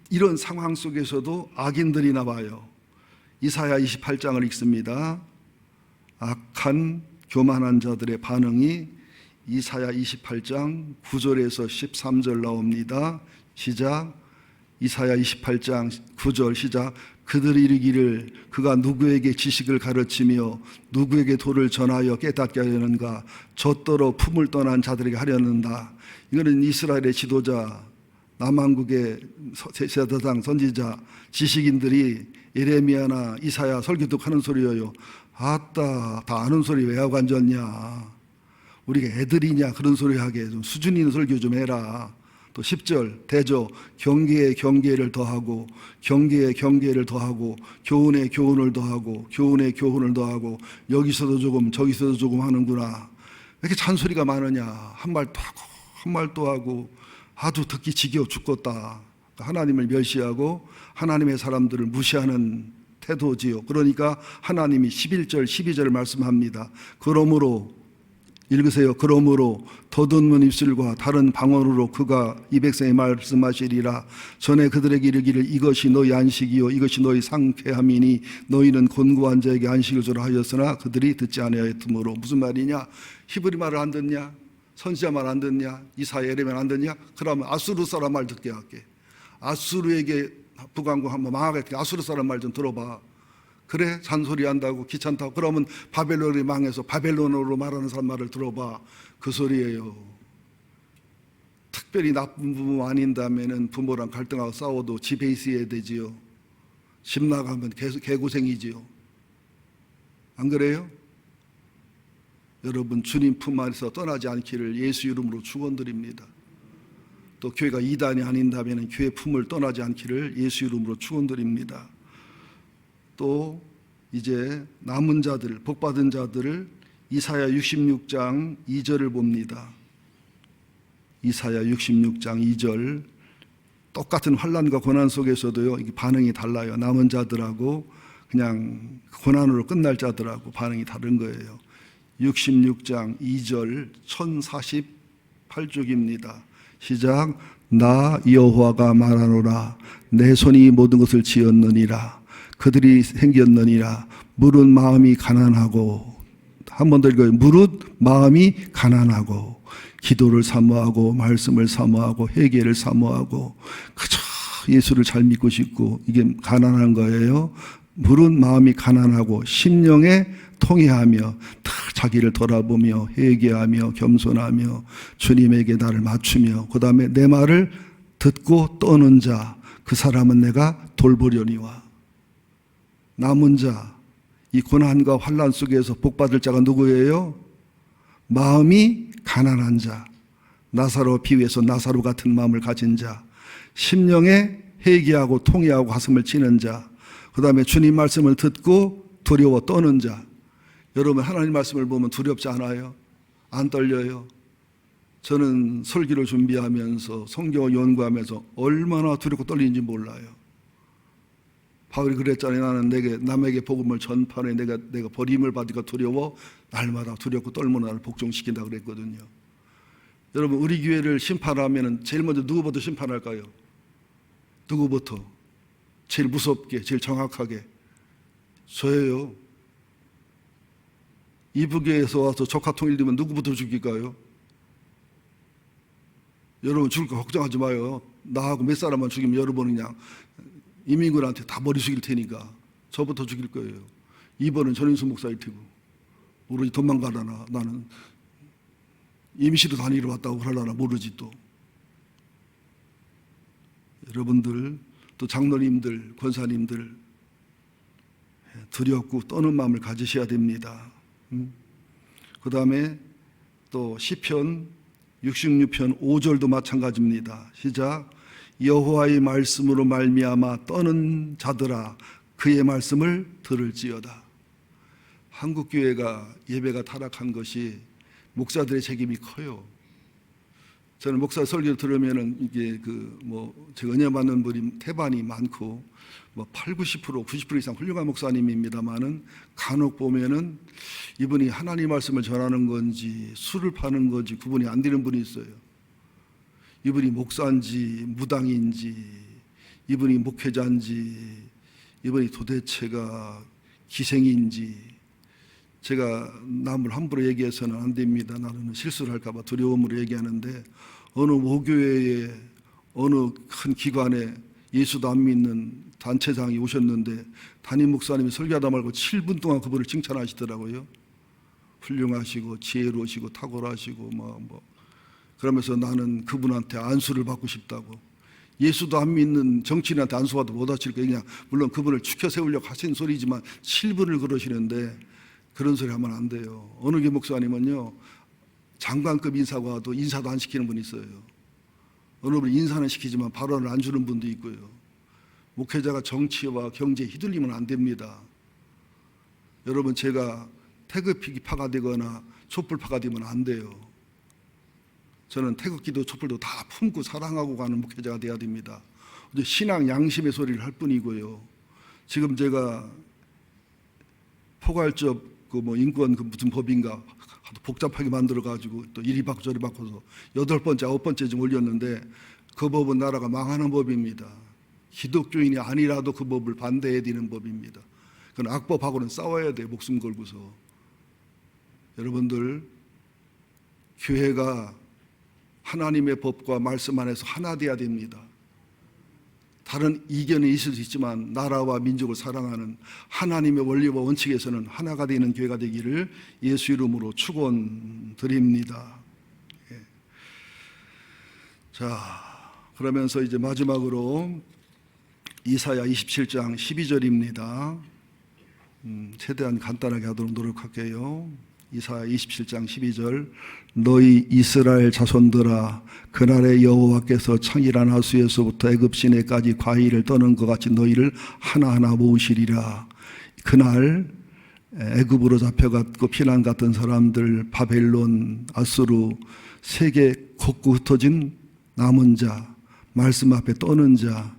이런 상황 속에서도 악인들이 나와요. 이사야 28장을 읽습니다. 악한 교만한 자들의 반응이 이사야 28장 9절에서 13절 나옵니다. 시작. 이사야 28장 9절 시작. 그들이 이르기를 그가 누구에게 지식을 가르치며 누구에게 도를 전하여 깨닫게 하려는가. 젖더러 품을 떠난 자들에게 하려는다. 이거는 이스라엘의 지도자, 남왕국의 제사장, 선지자, 지식인들이 예레미야나 이사야 설교독 하는 소리예요. 아따, 다 아는 소리 왜 하고 앉았냐. 우리가 애들이냐 그런 소리 하게 좀 수준 있는 설교 좀 해라. 또 10절 대저 경계에 경계를 더하고 경계에 경계를 더하고 교훈에 교훈을 더하고 교훈에 교훈을 더하고 여기서도 조금 저기서도 조금 하는구나. 왜 이렇게 잔소리가 많으냐. 한 말 또 하고 한 말 또 하고 아주 듣기 지겨워 죽겠다. 하나님을 멸시하고 하나님의 사람들을 무시하는 태도지요. 그러니까 하나님이 11절 12절 말씀합니다. 그러므로 읽으세요. 그러므로 더듬는 입술과 다른 방언으로 그가 이 백성에 말씀하시리라. 전에 그들에게 이르기를 이것이 너희 안식이요 이것이 너희 상쾌함이니 너희는 곤고한 자에게 안식을 주라 하였으나 그들이 듣지 아니하였으므로. 무슨 말이냐. 히브리 말을 안 듣냐. 선지자 말 안 듣냐. 이사야 예레미야 안 듣냐. 그러면 아수르 사람 말 듣게 할게. 아수르에게 북왕국 한번 망하게 아수르 사람 말 좀 들어봐. 그래 잔소리 한다고 귀찮다고 그러면 바벨론이 망해서 바벨론어로 말하는 사람 말을 들어봐. 그 소리예요. 특별히 나쁜 부모 아닌다면은 부모랑 갈등하고 싸워도 집에 있어야 되지요. 집 나가면 계속 개고생이지요. 안 그래요? 여러분 주님 품 안에서 떠나지 않기를 예수 이름으로 축원드립니다. 또 교회가 이단이 아닌다면 교회 품을 떠나지 않기를 예수 이름으로 축원드립니다. 또 이제 남은 자들, 복받은 자들을 이사야 66장 2절을 봅니다. 이사야 66장 2절. 똑같은 환난과 고난 속에서도요, 이게 반응이 달라요. 남은 자들하고 그냥 고난으로 끝날 자들하고 반응이 다른 거예요. 66장 2절 1048쪽입니다. 시작. 나 여호와가 말하노라. 내 손이 모든 것을 지었느니라. 그들이 생겼느니라. 무릇 마음이 가난하고, 한 번 더 읽어요. 무릇 마음이 가난하고 기도를 사모하고 말씀을 사모하고 회개를 사모하고 그저 예수를 잘 믿고 싶고 이게 가난한 거예요. 무릇 마음이 가난하고 심령에 통회하며 다 자기를 돌아보며 회개하며 겸손하며 주님에게 나를 맞추며 그 다음에 내 말을 듣고 떠는 자 그 사람은 내가 돌보려니와. 남은 자, 이 고난과 환난 속에서 복받을 자가 누구예요? 마음이 가난한 자, 나사로 비유해서 나사로 같은 마음을 가진 자, 심령에 회개하고 통회하고 가슴을 치는 자, 그 다음에 주님 말씀을 듣고 두려워 떠는 자. 여러분 하나님 말씀을 보면 두렵지 않아요? 안 떨려요? 저는 설교를 준비하면서 성경을 연구하면서 얼마나 두렵고 떨리는지 몰라요. 바울이 그랬잖아요. 나는 남에게 복음을 전파해 내가 버림을 받으니까 두려워 날마다 두렵고 떨면 나를 복종시킨다 그랬거든요. 여러분 우리 교회를 심판하면 제일 먼저 누구부터 심판할까요? 누구부터? 제일 무섭게 제일 정확하게 저예요. 이북에서 와서 적화 통일되면 누구부터 죽일까요? 여러분 죽을 거 걱정하지 마요. 나하고 몇 사람만 죽이면 여러분은 그냥 이민군한테 다 머리 숙일 테니까 저부터 죽일 거예요. 2번은 전인수 목사일 테고 오로지 돈만 가라나 나는 임시로 다니러 왔다고 그러려나 모르지 또. 여러분들 또 장로님들 권사님들 두렵고 떠는 마음을 가지셔야 됩니다. 그 다음에 또 시편 66편 5절도 마찬가지입니다. 시작. 여호와의 말씀으로 말미암아 떠는 자들아 그의 말씀을 들을지어다. 한국교회가 예배가 타락한 것이 목사들의 책임이 커요. 저는 목사 설교를 들으면은 이게 제가 은혜 받는 분이 태반이 많고 80, 90% 이상 훌륭한 목사님입니다만은 간혹 보면은 이분이 하나님 말씀을 전하는 건지 술을 파는 건지 구분이 안 되는 분이 있어요. 이분이 목사인지 무당인지 이분이 목회자인지 이분이 도대체가 기생인지 제가 남을 함부로 얘기해서는 안 됩니다. 나는 실수를 할까 봐 두려움으로 얘기하는데 어느 모교회에 어느 큰 기관에 예수도 안 믿는 단체장이 오셨는데 담임 목사님이 설교하다 말고 7분 동안 그분을 칭찬하시더라고요. 훌륭하시고 지혜로우시고 탁월하시고 그러면서 나는 그분한테 안수를 받고 싶다고. 예수도 안 믿는 정치인한테 안수받아도 못 하실 거예요. 그냥 물론 그분을 추켜 세우려고 하신 소리지만 7분을 그러시는데 그런 소리 하면 안 돼요. 어느 교 목사님은요 장관급 인사가 와도 인사도 안 시키는 분이 있어요. 어느 분은 인사는 시키지만 발언을 안 주는 분도 있고요. 목회자가 정치와 경제에 휘둘리면 안 됩니다. 여러분 제가 태극기파가 되거나 촛불파가 되면 안 돼요. 저는 태극기도 촛불도 다 품고 사랑하고 가는 목회자가 돼야 됩니다. 신앙 양심의 소리를 할 뿐이고요. 지금 제가 포괄적 인권 무슨 법인가 복잡하게 만들어가지고 또 이리 바꾸고 저리 바꿔서 8번째, 9번째 좀 올렸는데 그 법은 나라가 망하는 법입니다. 기독교인이 아니라도 그 법을 반대해야 되는 법입니다. 그건 악법하고는 싸워야 돼요. 목숨 걸고서. 여러분들 교회가 하나님의 법과 말씀 안에서 하나 되어야 됩니다. 다른 이견이 있을 수 있지만 나라와 민족을 사랑하는 하나님의 원리와 원칙에서는 하나가 되는 교회가 되기를 예수 이름으로 축원드립니다. 예. 자, 그러면서 이제 마지막으로 이사야 27장 12절입니다. 최대한 간단하게 하도록 노력할게요. 이사야 27장 12절. 너희 이스라엘 자손들아 그날에 여호와께서 창일한 하수에서부터 애굽 시내까지 과일을 떠는 것 같이 너희를 하나하나 모으시리라. 그날 애굽으로 잡혀갔고 피난 갔던 사람들 바벨론, 아수르 세계 곳곳 흩어진 남은 자, 말씀 앞에 떠는 자,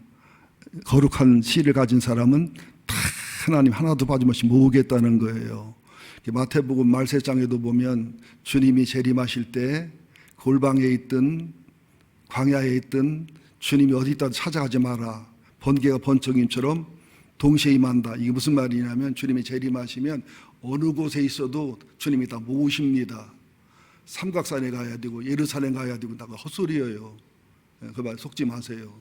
거룩한 씨를 가진 사람은 다 하나님 하나도 빠짐없이 모으겠다는 거예요. 마태복음 말세장에도 보면 주님이 재림하실 때 골방에 있든 광야에 있든 주님이 어디 있다 찾아가지 마라. 번개가 번쩍임처럼 동시에 임한다. 이게 무슨 말이냐면 주님이 재림하시면 어느 곳에 있어도 주님이 다 모으십니다. 삼각산에 가야 되고 예루살렘 가야 되고 다 헛소리예요. 그 말 속지 마세요.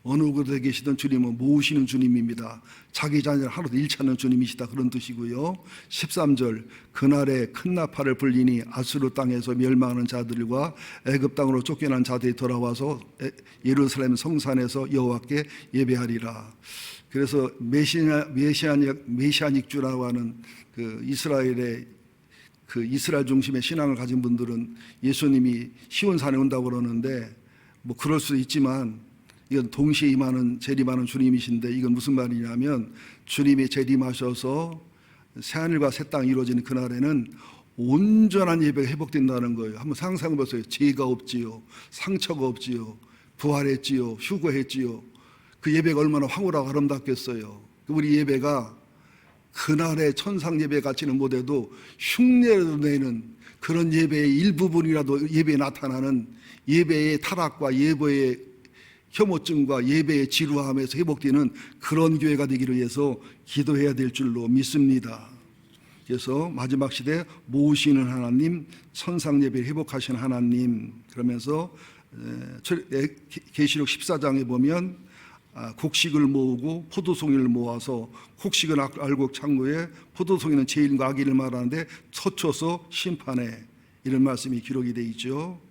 어느 곳에 계시던 주님은 모으시는 주님입니다. 자기 자녀를 하루도 잃지 않는 주님이시다 그런 뜻이고요. 13절 그날에 큰 나팔을 불리니 아수르 땅에서 멸망하는 자들과 애굽 땅으로 쫓겨난 자들이 돌아와서 예루살렘 성산에서 여호와께 예배하리라. 그래서 메시아닉 주라고 하는 그 이스라엘의 그 이스라엘 중심의 신앙을 가진 분들은 예수님이 시온산에 온다고 그러는데 그럴 수도 있지만 이건 동시에 재림하는 주님이신데 이건 무슨 말이냐면 주님이 재림하셔서 새하늘과 새 땅이 이루어지는 그날에는 온전한 예배가 회복된다는 거예요. 한번 상상해 보세요. 죄가 없지요, 상처가 없지요, 부활했지요, 휴거했지요. 그 예배가 얼마나 황홀하고 아름답겠어요. 우리 예배가 그날의 천상 예배 같지는 못해도 흉내를 내는 그런 예배의 일부분이라도 예배에 나타나는 예배의 타락과 예배의 혐오증과 예배의 지루함에서 회복되는 그런 교회가 되기를 위해서 기도해야 될 줄로 믿습니다. 그래서 마지막 시대 모으시는 하나님, 천상 예배를 회복하시는 하나님. 그러면서 계시록 14장에 보면 곡식을 모으고 포도송이를 모아서 곡식은 알곡 창고에 포도송이는 제일과 악의를 말하는데 서쳐서 심판해, 이런 말씀이 기록이 되어 있죠.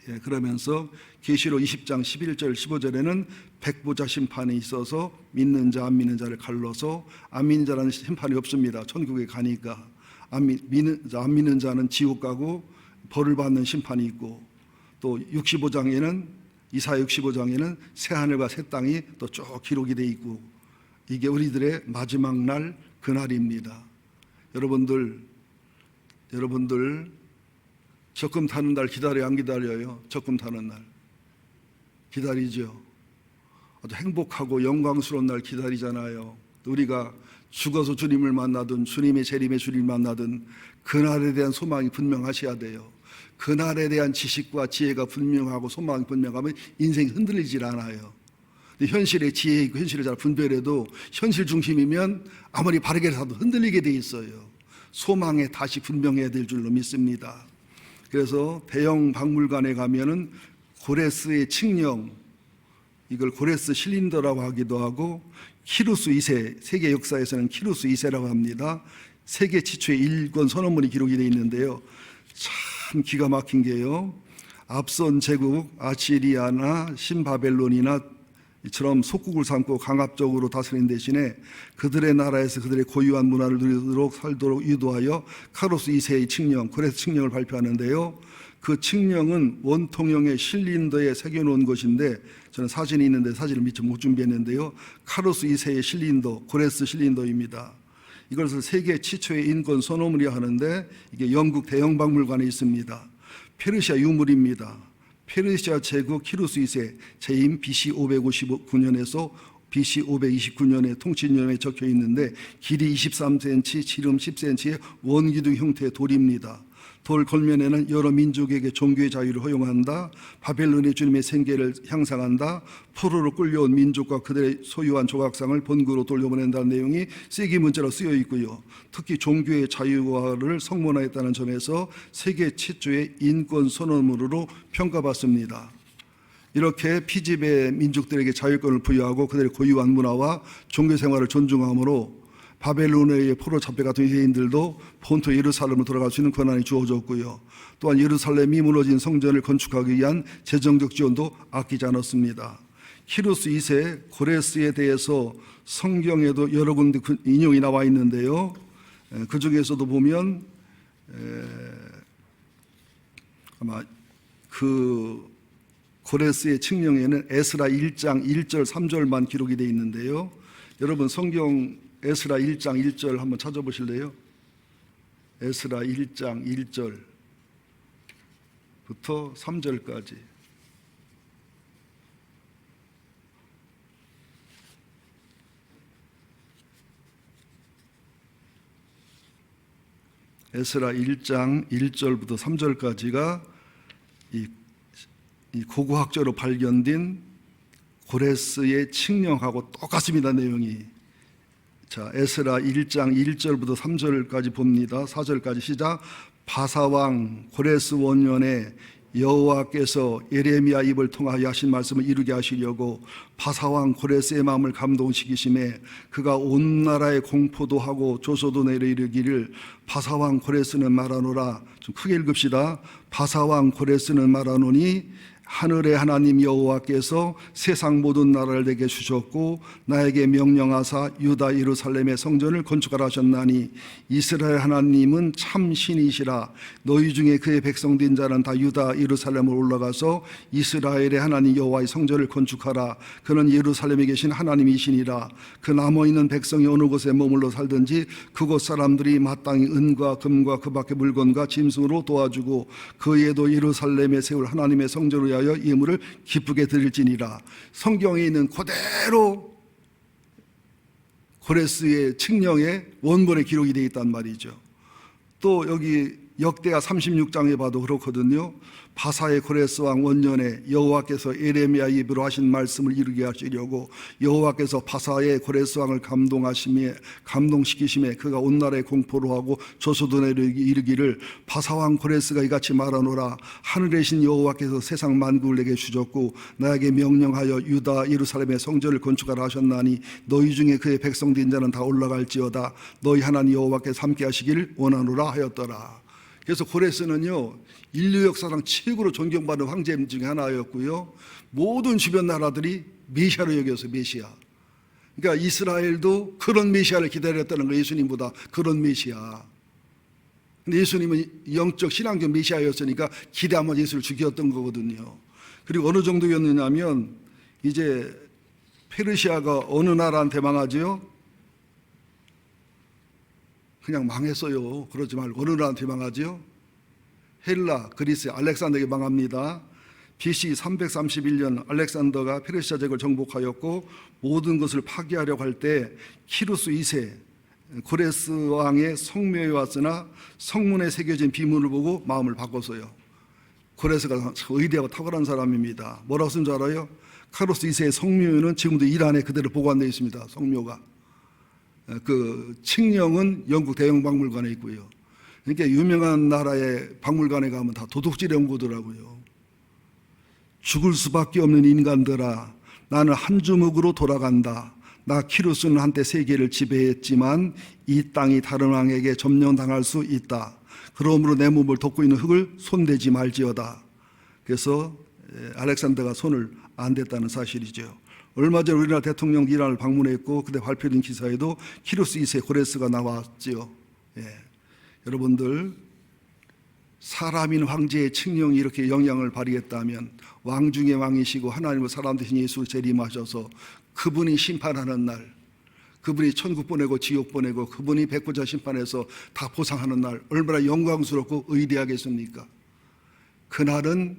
예, 그러면서 계시록 20장 11절 15절에는 백보자 심판이 있어서 믿는 자 안 믿는 자를 갈라서 안 믿는 자라는 심판이 없습니다. 천국에 가니까 안 믿는 자는 지옥 가고 벌을 받는 심판이 있고, 또 65장에는 이사야 65장에는 새 하늘과 새 땅이 또 쭉 기록이 되어 있고, 이게 우리들의 마지막 날 그날입니다. 여러분들 적금 타는 날 기다려요, 안 기다려요? 적금 타는 날 기다리죠. 아주 행복하고 영광스러운 날 기다리잖아요. 우리가 죽어서 주님을 만나든 주님의 재림에 주님을 만나든 그날에 대한 소망이 분명하셔야 돼요. 그날에 대한 지식과 지혜가 분명하고 소망이 분명하면 인생이 흔들리질 않아요. 근데 현실의 지혜 있고 현실을 잘 분별해도 현실 중심이면 아무리 바르게 살아도 흔들리게 돼 있어요. 소망에 다시 분명해야 될 줄로 믿습니다. 그래서 대형 박물관에 가면은 고레스의 칙령, 이걸 고레스 실린더라고 하기도 하고 키루스 2세, 세계 역사에서는 키루스 2세라고 합니다. 세계 최초의 일권 선언문이 기록이 되어 있는데요, 참 기가 막힌 게요, 앞선 제국 아시리아나 신바벨론이나 이처럼 속국을 삼고 강압적으로 다스린 대신에 그들의 나라에서 그들의 고유한 문화를 누리도록 살도록 유도하여 카로스 2세의 칙령, 고레스 칙령을 발표하는데요, 그 칙령은 원통형의 실린더에 새겨놓은 것인데, 저는 사진이 있는데 사진을 미처 못 준비했는데요, 카로스 2세의 실린더, 고레스 실린더입니다. 이것을 세계 최초의 인권 선언문이라 하는데, 이게 영국 대형 박물관에 있습니다. 페르시아 유물입니다. 페르시아 제국 키루스 2세 재임 BC 559년에서 BC 529년에 통치년에 적혀 있는데, 길이 23cm, 지름 10cm의 원기둥 형태의 돌입니다. 돌 겉면에는 여러 민족에게 종교의 자유를 허용한다, 바벨론의 주님의 생계를 향상한다, 포로로 끌려온 민족과 그들의 소유한 조각상을 본국으로 돌려보낸다는 내용이 세기 문자로 쓰여 있고요. 특히 종교의 자유화를 성문화했다는 점에서 세계 최초의 인권 선언문으로 평가받습니다. 이렇게 피지배 민족들에게 자유권을 부여하고 그들의 고유한 문화와 종교 생활을 존중함으로 바벨론의 포로 잡혀갔던 유대인들도 본토 예루살렘으로 돌아갈 수 있는 권한이 주어졌고요. 또한 예루살렘이 무너진 성전을 건축하기 위한 재정적 지원도 아끼지 않았습니다. 키루스 2세 고레스에 대해서 성경에도 여러 군데 인용이 나와 있는데요, 그 중에서도 보면 아마 그 고레스의 칙령에는 에스라 1장 1절 3절만 기록이 되어 있는데요, 여러분 성경 에스라 1장 1절 한번 찾아보실래요? 에스라 1장 1절부터 3절까지. 에스라 1장 1절부터 3절까지가 이 고고학적으로 발견된 고레스의 칙령하고 똑같습니다, 내용이. 자, 에스라 1장 1절부터 3절까지 봅니다. 4절까지 시작. 바사왕 고레스 원년에 여호와께서 예레미야 입을 통하여 하신 말씀을 이루게 하시려고 바사왕 고레스의 마음을 감동시키심에 그가 온 나라에 공포도 하고 조소도 내려 이르기를 바사왕 고레스는 말하노라. 좀 크게 읽읍시다. 바사왕 고레스는 말하노니 하늘의 하나님 여호와께서 세상 모든 나라를 내게 주셨고 나에게 명령하사 유다 예루살렘의 성전을 건축하라 하셨나니 이스라엘 하나님은 참 신이시라. 너희 중에 그의 백성된 자는 다 유다 예루살렘으로 올라가서 이스라엘의 하나님 여호와의 성전을 건축하라. 그는 예루살렘에 계신 하나님이시니라. 그 남아있는 백성이 어느 곳에 머물러 살든지 그곳 사람들이 마땅히 은과 금과 그 밖의 물건과 짐승으로 도와주고 그에도 예루살렘에 세울 하나님의 성전을 하여 예물을 기쁘게 드릴지니라. 성경에 있는 그대로 고레스의 칙령의 원본에 기록이 되어 있단 말이죠. 또 여기 역대하 36장에 봐도 그렇거든요. 바사의 고레스 왕 원년에 여호와께서 에레미야 입으로 하신 말씀을 이루게 하시려고 여호와께서 바사의 고레스 왕을 감동시키심에 그가 온 나라에 공포로 하고 조소돈에 이르기를 바사 왕 고레스가 이같이 말하노라. 하늘의 신 여호와께서 세상 만국을 내게 주셨고 나에게 명령하여 유다 예루살렘의 성전을 건축하라 하셨나니 너희 중에 그의 백성된 자는 다 올라갈지어다. 너희 하나님 여호와께서 함께 하시기를 원하노라 하였더라. 그래서 고레스는요, 인류 역사상 최고로 존경받는 황제 중에 하나였고요, 모든 주변 나라들이 메시아로 여겨서 메시아. 그러니까 이스라엘도 그런 메시아를 기다렸다는 거예요. 예수님보다 그런 메시아. 근데 예수님은 영적 신앙적 메시아였으니까 기대하면 예수를 죽였던 거거든요. 그리고 어느 정도였느냐면 이제 페르시아가 어느 나라한테 망하죠? 그냥 망했어요. 그러지 말고 어느 나라한테 망하죠? 헬라, 그리스, 알렉산더에게 망합니다. BC 331년 알렉산더가 페르시아 제국을 정복하였고 모든 것을 파괴하려고 할 때 키루스 2세 고레스 왕의 성묘에 왔으나 성문에 새겨진 비문을 보고 마음을 바꿨어요. 고레스가 의대하고 탁월한 사람입니다. 뭐라고 쓴 줄 알아요? 카루스 2세의 성묘는 지금도 이란에 그대로 보관되어 있습니다. 성묘가. 그 칙령은 영국 대형박물관에 있고요. 그러니까 유명한 나라의 박물관에 가면 다 도둑질 연구더라고요. 죽을 수밖에 없는 인간들아, 나는 한 주먹으로 돌아간다. 나 키루스는 한때 세계를 지배했지만 이 땅이 다른 왕에게 점령당할 수 있다. 그러므로 내 몸을 덮고 있는 흙을 손대지 말지어다. 그래서 알렉산더가 손을 안 댔다는 사실이죠. 얼마 전 우리나라 대통령도 이란을 방문했고 그때 발표된 기사에도 키루스 2세 고레스가 나왔지요. 여러분들, 사람인 황제의 칙령이 이렇게 영향을 발휘했다면 왕 중의 왕이시고 하나님의 사람 되신 예수를 재림하셔서 그분이 심판하는 날, 그분이 천국 보내고 지옥 보내고 그분이 백보자 심판해서 다 보상하는 날, 얼마나 영광스럽고 의대하겠습니까? 그날은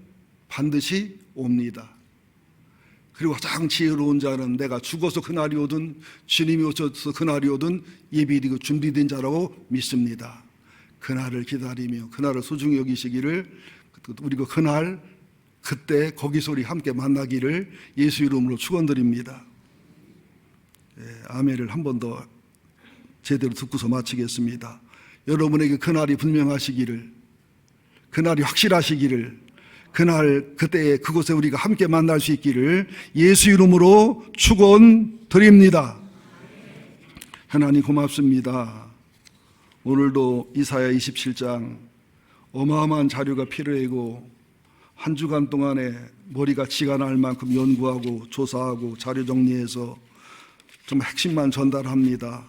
반드시 옵니다. 그리고 가장 지혜로운 자는 내가 죽어서 그날이 오든 주님이 오셔서 그날이 오든 예비되고 준비된 자라고 믿습니다. 그날을 기다리며 그날을 소중히 여기시기를, 우리가 그날 그때 거기서 우리 함께 만나기를 예수 이름으로 축원드립니다. 아멘을 한 번 더 제대로 듣고서 마치겠습니다. 여러분에게 그날이 분명하시기를, 그날이 확실하시기를, 그날 그때에 그곳에 우리가 함께 만날 수 있기를 예수 이름으로 축원드립니다. 하나님 고맙습니다. 오늘도 이사야 27장 어마어마한 자료가 필요하고 한 주간 동안에 머리가 지가 날 만큼 연구하고 조사하고 자료 정리해서 좀 핵심만 전달합니다.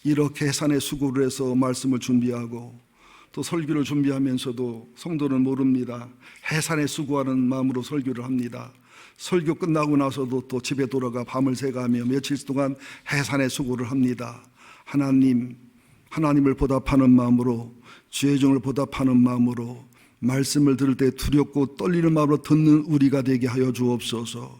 이렇게 해산의 수고를 해서 말씀을 준비하고 또 설교를 준비하면서도 성도는 모릅니다. 해산에 수고하는 마음으로 설교를 합니다. 설교 끝나고 나서도 또 집에 돌아가 밤을 새가며 며칠 동안 해산에 수고를 합니다. 하나님을 보답하는 마음으로, 주의 종을 보답하는 마음으로, 말씀을 들을 때 두렵고 떨리는 마음으로 듣는 우리가 되게 하여 주옵소서.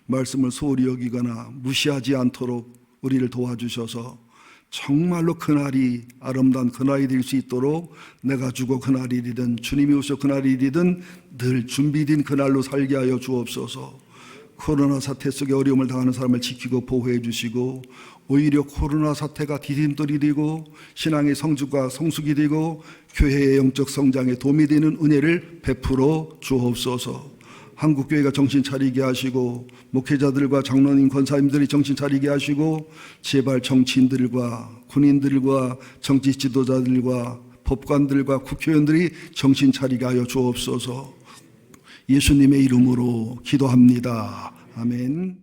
말씀을 소홀히 여기거나 무시하지 않도록 우리를 도와주셔서 정말로 그날이 아름다운 그날이 될 수 있도록 내가 죽어 그날이 되든 주님이 오셔 그날이 되든 늘 준비된 그날로 살게 하여 주옵소서. 코로나 사태 속에 어려움을 당하는 사람을 지키고 보호해 주시고 오히려 코로나 사태가 디딤돌이 되고 신앙의 성숙과 성숙이 되고 교회의 영적 성장에 도움이 되는 은혜를 베풀어 주옵소서. 한국교회가 정신 차리게 하시고 목회자들과 장로님 권사님들이 정신 차리게 하시고 제발 정치인들과 군인들과 정치 지도자들과 법관들과 국회의원들이 정신 차리게 하여 주옵소서. 예수님의 이름으로 기도합니다. 아멘.